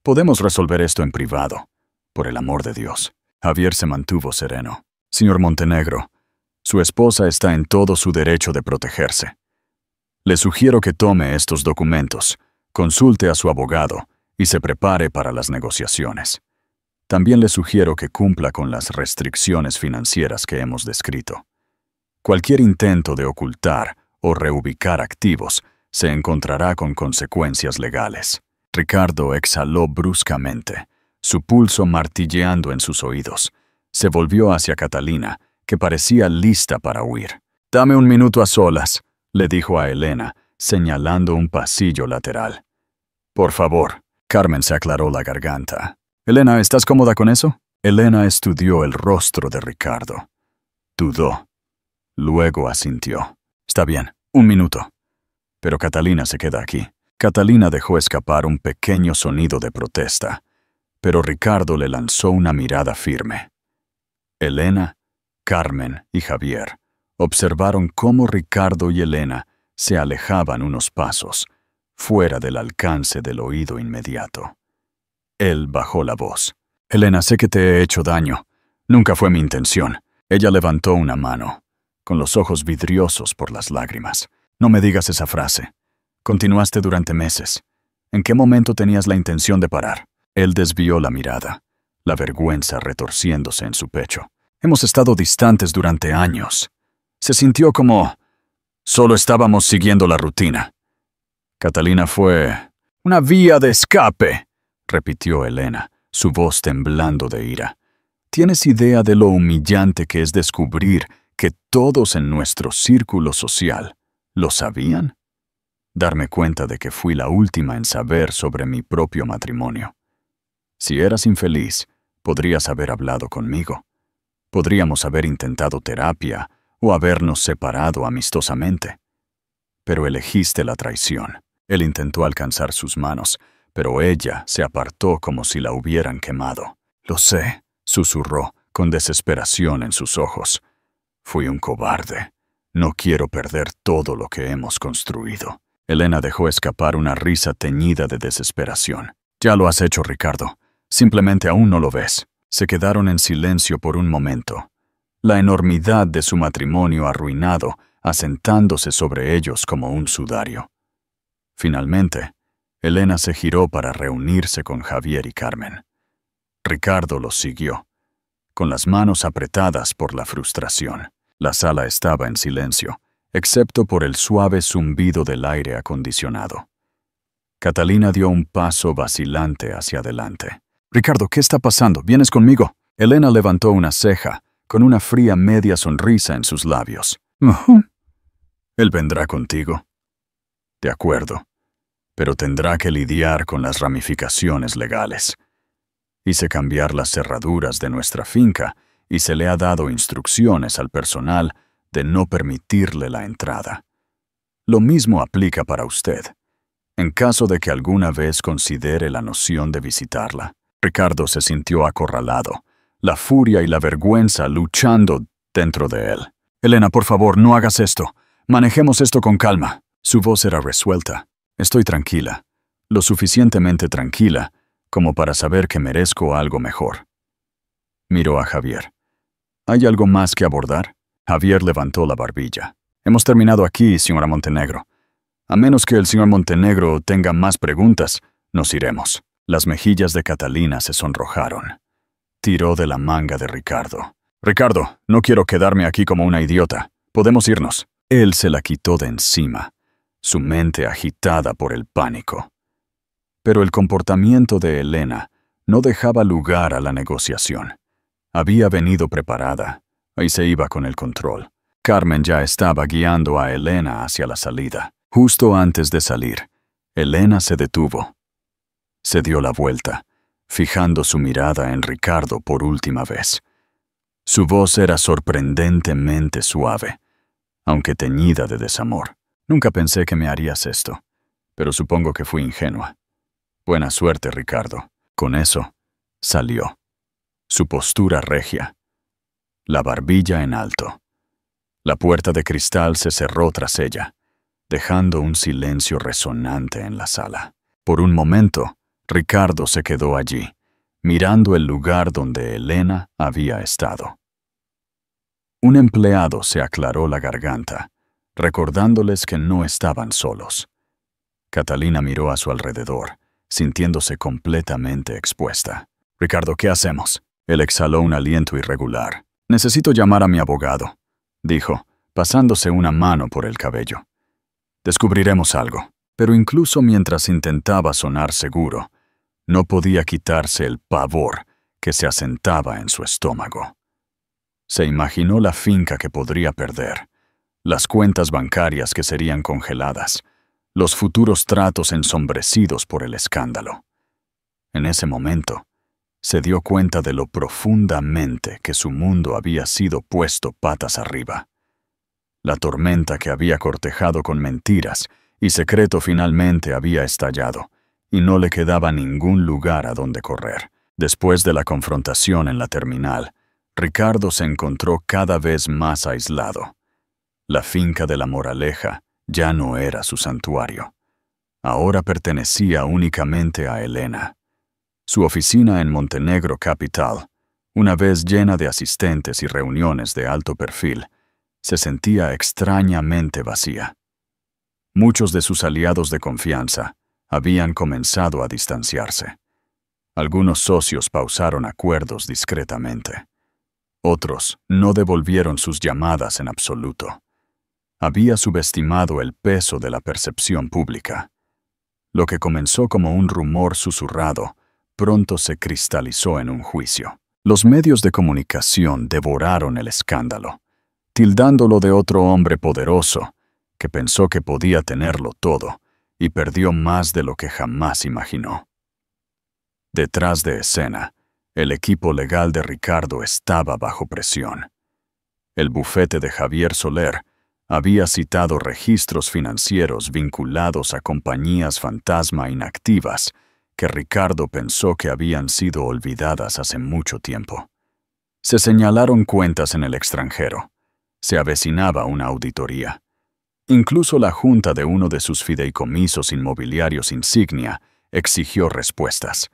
Podemos resolver esto en privado. Por el amor de Dios. Javier se mantuvo sereno. Señor Montenegro, su esposa está en todo su derecho de protegerse. Le sugiero que tome estos documentos, consulte a su abogado y se prepare para las negociaciones. También le sugiero que cumpla con las restricciones financieras que hemos descrito. Cualquier intento de ocultar o reubicar activos se encontrará con consecuencias legales. Ricardo exhaló bruscamente, su pulso martilleando en sus oídos. Se volvió hacia Catalina, que parecía lista para huir. «Dame un minuto a solas», le dijo a Elena, señalando un pasillo lateral. «Por favor». Carmen se aclaró la garganta. «Elena, ¿estás cómoda con eso?» Elena estudió el rostro de Ricardo. Dudó. Luego asintió. «Está bien, un minuto». Pero Catalina se queda aquí. Catalina dejó escapar un pequeño sonido de protesta, pero Ricardo le lanzó una mirada firme. Elena, Carmen y Javier observaron cómo Ricardo y Elena se alejaban unos pasos, fuera del alcance del oído inmediato. Él bajó la voz. «Elena, sé que te he hecho daño. Nunca fue mi intención». Ella levantó una mano, con los ojos vidriosos por las lágrimas. «No me digas esa frase. Continuaste durante meses. ¿En qué momento tenías la intención de parar?» Él desvió la mirada, la vergüenza retorciéndose en su pecho. «Hemos estado distantes durante años». Se sintió como... Solo estábamos siguiendo la rutina. Catalina fue... «Una vía de escape», repitió Elena, su voz temblando de ira. ¿Tienes idea de lo humillante que es descubrir que todos en nuestro círculo social lo sabían? Darme cuenta de que fui la última en saber sobre mi propio matrimonio. Si eras infeliz, podrías haber hablado conmigo. Podríamos haber intentado terapia o habernos separado amistosamente. Pero elegiste la traición. Él intentó alcanzar sus manos, pero ella se apartó como si la hubieran quemado. «Lo sé», susurró, con desesperación en sus ojos. «Fui un cobarde. No quiero perder todo lo que hemos construido». Elena dejó escapar una risa teñida de desesperación. «Ya lo has hecho, Ricardo. Simplemente aún no lo ves». Se quedaron en silencio por un momento. La enormidad de su matrimonio arruinado, asentándose sobre ellos como un sudario. Finalmente, Elena se giró para reunirse con Javier y Carmen. Ricardo los siguió, con las manos apretadas por la frustración. La sala estaba en silencio, excepto por el suave zumbido del aire acondicionado. Catalina dio un paso vacilante hacia adelante. «Ricardo, ¿qué está pasando? ¿Vienes conmigo?» Elena levantó una ceja, con una fría media sonrisa en sus labios. «¿Él vendrá contigo?» «De acuerdo, pero tendrá que lidiar con las ramificaciones legales. Hice cambiar las cerraduras de nuestra finca y se le ha dado instrucciones al personal de no permitirle la entrada. Lo mismo aplica para usted, en caso de que alguna vez considere la noción de visitarla». Ricardo se sintió acorralado, la furia y la vergüenza luchando dentro de él. «Elena, por favor, no hagas esto. Manejemos esto con calma». Su voz era resuelta. «Estoy tranquila, lo suficientemente tranquila como para saber que merezco algo mejor». Miró a Javier. «¿Hay algo más que abordar?» Javier levantó la barbilla. «Hemos terminado aquí, señora Montenegro. A menos que el señor Montenegro tenga más preguntas, nos iremos». Las mejillas de Catalina se sonrojaron. Tiró de la manga de Ricardo. «Ricardo, no quiero quedarme aquí como una idiota. Podemos irnos». Él se la quitó de encima, su mente agitada por el pánico. Pero el comportamiento de Elena no dejaba lugar a la negociación. Había venido preparada, y se iba con el control. Carmen ya estaba guiando a Elena hacia la salida. Justo antes de salir, Elena se detuvo. Se dio la vuelta, fijando su mirada en Ricardo por última vez. Su voz era sorprendentemente suave, aunque teñida de desamor. Nunca pensé que me harías esto, pero supongo que fui ingenua. Buena suerte, Ricardo. Con eso, salió. Su postura regia, la barbilla en alto. La puerta de cristal se cerró tras ella, dejando un silencio resonante en la sala. Por un momento, Ricardo se quedó allí, mirando el lugar donde Elena había estado. Un empleado se aclaró la garganta, recordándoles que no estaban solos. Catalina miró a su alrededor, sintiéndose completamente expuesta. «Ricardo, ¿qué hacemos?» Él exhaló un aliento irregular. «Necesito llamar a mi abogado», dijo, pasándose una mano por el cabello. «Descubriremos algo». Pero incluso mientras intentaba sonar seguro, no podía quitarse el pavor que se asentaba en su estómago. Se imaginó la finca que podría perder, las cuentas bancarias que serían congeladas, los futuros tratos ensombrecidos por el escándalo. En ese momento, se dio cuenta de lo profundamente que su mundo había sido puesto patas arriba. La tormenta que había cortejado con mentiras y secreto finalmente había estallado, y no le quedaba ningún lugar a donde correr. Después de la confrontación en la terminal, Ricardo se encontró cada vez más aislado. La finca de La Moraleja ya no era su santuario. Ahora pertenecía únicamente a Elena. Su oficina en Montenegro Capital, una vez llena de asistentes y reuniones de alto perfil, se sentía extrañamente vacía. Muchos de sus aliados de confianza habían comenzado a distanciarse. Algunos socios pausaron acuerdos discretamente. Otros no devolvieron sus llamadas en absoluto. Había subestimado el peso de la percepción pública. Lo que comenzó como un rumor susurrado, pronto se cristalizó en un juicio. Los medios de comunicación devoraron el escándalo, tildándolo de otro hombre poderoso, que pensó que podía tenerlo todo y perdió más de lo que jamás imaginó. Detrás de escena, el equipo legal de Ricardo estaba bajo presión. El bufete de Javier Soler había citado registros financieros vinculados a compañías fantasma inactivas que Ricardo pensó que habían sido olvidadas hace mucho tiempo. Se señalaron cuentas en el extranjero. Se avecinaba una auditoría. Incluso la junta de uno de sus fideicomisos inmobiliarios insignia exigió respuestas,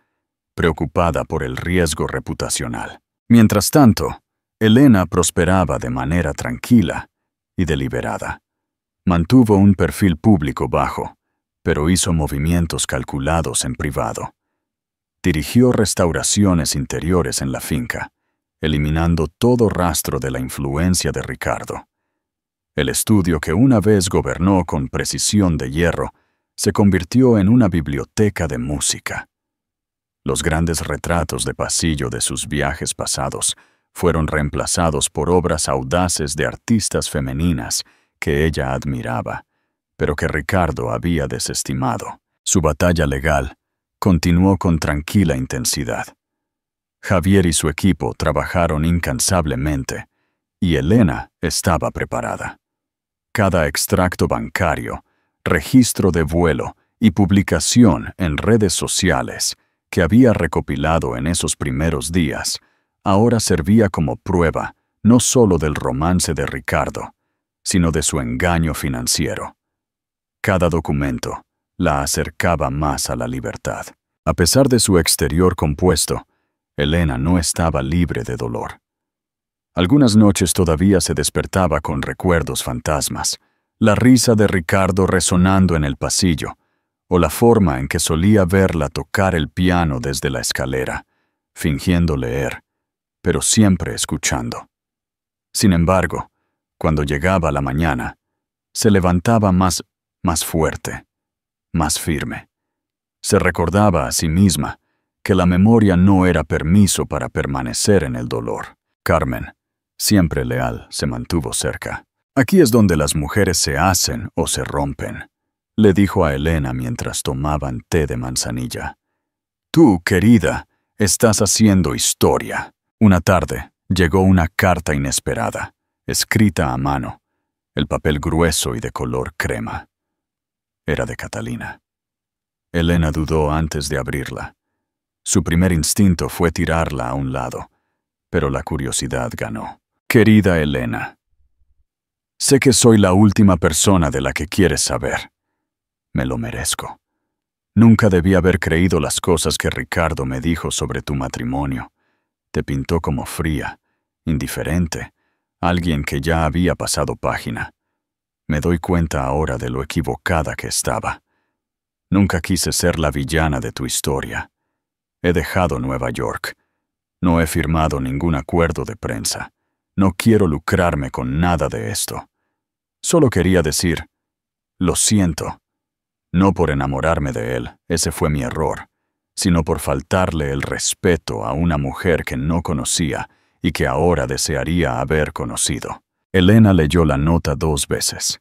preocupada por el riesgo reputacional. Mientras tanto, Elena prosperaba de manera tranquila y deliberada. Mantuvo un perfil público bajo, pero hizo movimientos calculados en privado. Dirigió restauraciones interiores en la finca, eliminando todo rastro de la influencia de Ricardo. El estudio que una vez gobernó con precisión de hierro se convirtió en una biblioteca de música. Los grandes retratos de pasillo de sus viajes pasados fueron reemplazados por obras audaces de artistas femeninas que ella admiraba, pero que Ricardo había desestimado. Su batalla legal continuó con tranquila intensidad. Javier y su equipo trabajaron incansablemente, y Elena estaba preparada. Cada extracto bancario, registro de vuelo y publicación en redes sociales que había recopilado en esos primeros días, ahora servía como prueba no solo del romance de Ricardo, sino de su engaño financiero. Cada documento la acercaba más a la libertad. A pesar de su exterior compuesto, Elena no estaba libre de dolor. Algunas noches todavía se despertaba con recuerdos fantasmas, la risa de Ricardo resonando en el pasillo, o la forma en que solía verla tocar el piano desde la escalera, fingiendo leer, pero siempre escuchando. Sin embargo, cuando llegaba la mañana, se levantaba más fuerte, más firme. Se recordaba a sí misma que la memoria no era permiso para permanecer en el dolor. Carmen, siempre leal, se mantuvo cerca. «Aquí es donde las mujeres se hacen o se rompen», le dijo a Elena mientras tomaban té de manzanilla. «Tú, querida, estás haciendo historia». Una tarde, Llegó una carta inesperada, escrita a mano, el papel grueso y de color crema. Era de Catalina. Elena dudó antes de abrirla. Su primer instinto fue tirarla a un lado, pero la curiosidad ganó. Querida Elena, sé que soy la última persona de la que quieres saber. Me lo merezco. Nunca debí haber creído las cosas que Ricardo me dijo sobre tu matrimonio. Te pintó como fría, indiferente, alguien que ya había pasado página. Me doy cuenta ahora de lo equivocada que estaba. Nunca quise ser la villana de tu historia. He dejado Nueva York. No he firmado ningún acuerdo de prensa. No quiero lucrarme con nada de esto. Solo quería decir, lo siento. No por enamorarme de él, ese fue mi error, sino por faltarle el respeto a una mujer que no conocía y que ahora desearía haber conocido. Elena leyó la nota 2 veces.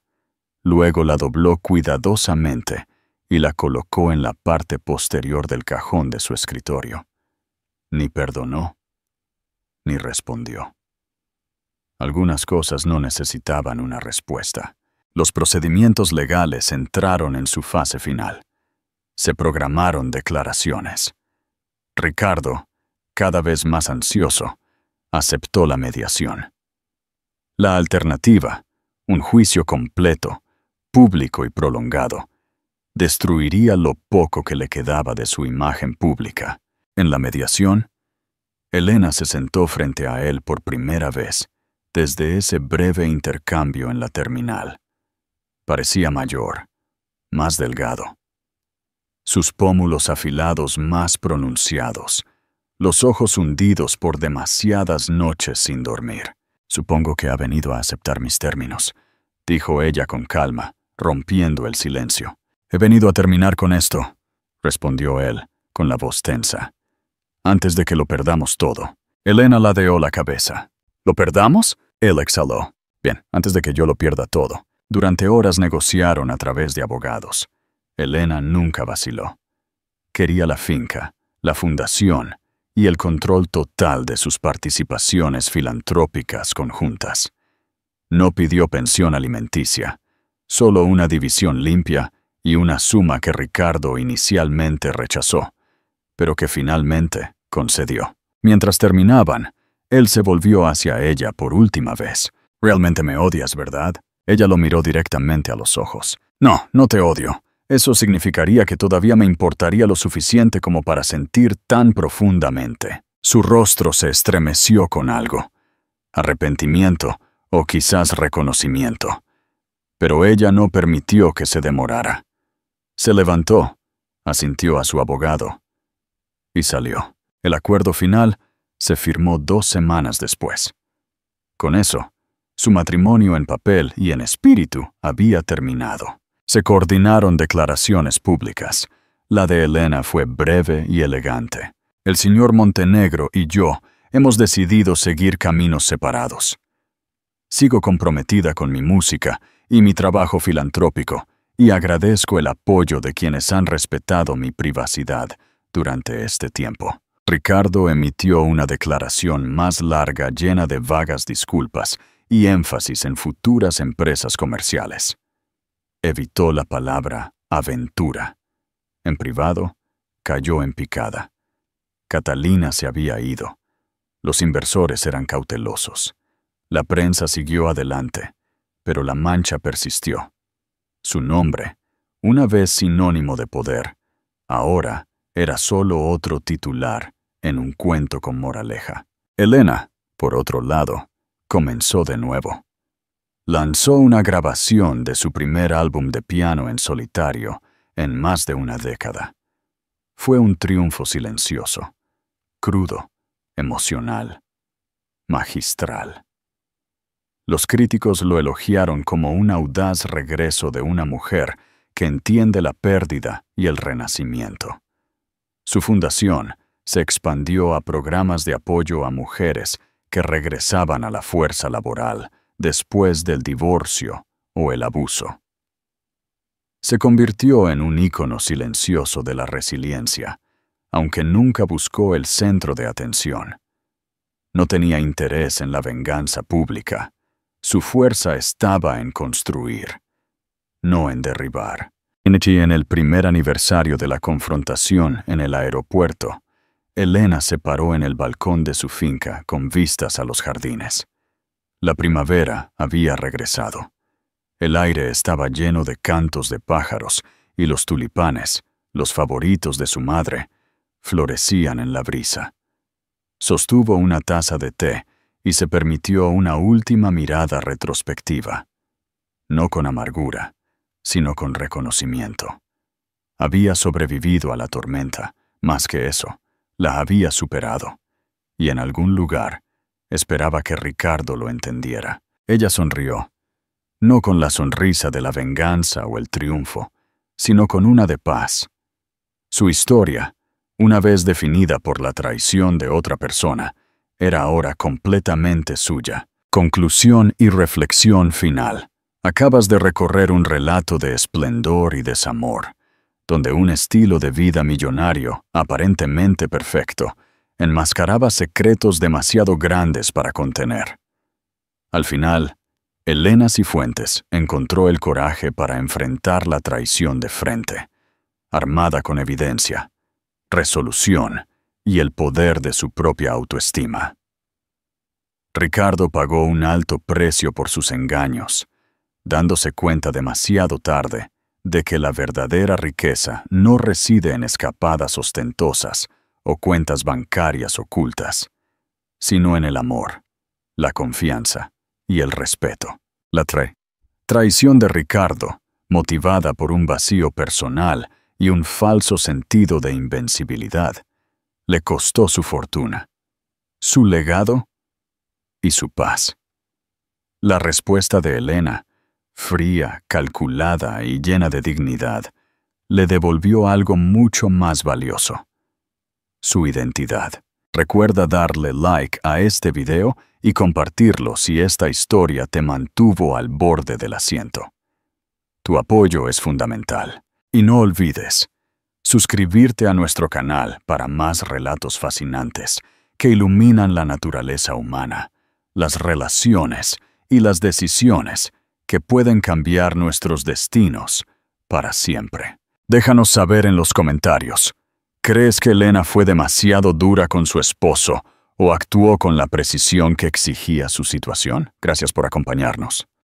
Luego la dobló cuidadosamente y la colocó en la parte posterior del cajón de su escritorio. Ni perdonó, ni respondió. Algunas cosas no necesitaban una respuesta. Los procedimientos legales entraron en su fase final. Se programaron declaraciones. Ricardo, cada vez más ansioso, aceptó la mediación. La alternativa, un juicio completo, público y prolongado, destruiría lo poco que le quedaba de su imagen pública. En la mediación, Elena se sentó frente a él por primera vez desde ese breve intercambio en la terminal. Parecía mayor, más delgado. Sus pómulos afilados más pronunciados, los ojos hundidos por demasiadas noches sin dormir. Supongo que ha venido a aceptar mis términos, dijo ella con calma, rompiendo el silencio. He venido a terminar con esto, respondió él, con la voz tensa. Antes de que lo perdamos todo. Elena ladeó la cabeza. ¿Lo perdamos? Él exhaló. Bien, antes de que yo lo pierda todo. Durante horas negociaron a través de abogados. Elena nunca vaciló. Quería la finca, la fundación y el control total de sus participaciones filantrópicas conjuntas. No pidió pensión alimenticia, solo una división limpia y una suma que Ricardo inicialmente rechazó, pero que finalmente concedió. Mientras terminaban, él se volvió hacia ella por última vez. «Realmente me odias, ¿verdad?» Ella lo miró directamente a los ojos. «No, no te odio. Eso significaría que todavía me importaría lo suficiente como para sentir tan profundamente». Su rostro se estremeció con algo. Arrepentimiento o quizás reconocimiento. Pero ella no permitió que se demorara. Se levantó, asintió a su abogado y salió. El acuerdo final se firmó 2 semanas después. Con eso, su matrimonio en papel y en espíritu había terminado. Se coordinaron declaraciones públicas. La de Elena fue breve y elegante. El señor Montenegro y yo hemos decidido seguir caminos separados. Sigo comprometida con mi música y mi trabajo filantrópico, y agradezco el apoyo de quienes han respetado mi privacidad durante este tiempo. Ricardo emitió una declaración más larga llena de vagas disculpas y énfasis en futuras empresas comerciales. Evitó la palabra aventura. En privado, cayó en picada. Catalina se había ido. Los inversores eran cautelosos. La prensa siguió adelante, pero la mancha persistió. Su nombre, una vez sinónimo de poder, ahora era solo otro titular en un cuento con moraleja. Elena, por otro lado, comenzó de nuevo. Lanzó una grabación de su primer álbum de piano en solitario en más de una década. Fue un triunfo silencioso, crudo, emocional, magistral. Los críticos lo elogiaron como un audaz regreso de una mujer que entiende la pérdida y el renacimiento. Su fundación se expandió a programas de apoyo a mujeres que regresaban a la fuerza laboral después del divorcio o el abuso. Se convirtió en un ícono silencioso de la resiliencia, aunque nunca buscó el centro de atención. No tenía interés en la venganza pública. Su fuerza estaba en construir, no en derribar. En el primer aniversario de la confrontación en el aeropuerto, Elena se paró en el balcón de su finca con vistas a los jardines. La primavera había regresado. El aire estaba lleno de cantos de pájaros y los tulipanes, los favoritos de su madre, florecían en la brisa. Sostuvo una taza de té y se permitió una última mirada retrospectiva. No con amargura, sino con reconocimiento. Había sobrevivido a la tormenta, más que eso, la había superado, y en algún lugar esperaba que Ricardo lo entendiera. Ella sonrió, no con la sonrisa de la venganza o el triunfo, sino con una de paz. Su historia, una vez definida por la traición de otra persona, era ahora completamente suya. Conclusión y reflexión final. Acabas de recorrer un relato de esplendor y desamor, donde un estilo de vida millonario, aparentemente perfecto, enmascaraba secretos demasiado grandes para contener. Al final, Elena Cifuentes encontró el coraje para enfrentar la traición de frente, armada con evidencia, resolución y el poder de su propia autoestima. Ricardo pagó un alto precio por sus engaños, dándose cuenta demasiado tarde de que la verdadera riqueza no reside en escapadas ostentosas o cuentas bancarias ocultas, sino en el amor, la confianza y el respeto. La traición de Ricardo, motivada por un vacío personal y un falso sentido de invencibilidad, le costó su fortuna, su legado y su paz. La respuesta de Elena, fría, calculada y llena de dignidad, le devolvió algo mucho más valioso: su identidad. Recuerda darle like a este video y compartirlo si esta historia te mantuvo al borde del asiento. Tu apoyo es fundamental. Y no olvides suscribirte a nuestro canal para más relatos fascinantes que iluminan la naturaleza humana, las relaciones y las decisiones que pueden cambiar nuestros destinos para siempre. Déjanos saber en los comentarios. ¿Crees que Elena fue demasiado dura con su esposo o actuó con la precisión que exigía su situación? Gracias por acompañarnos.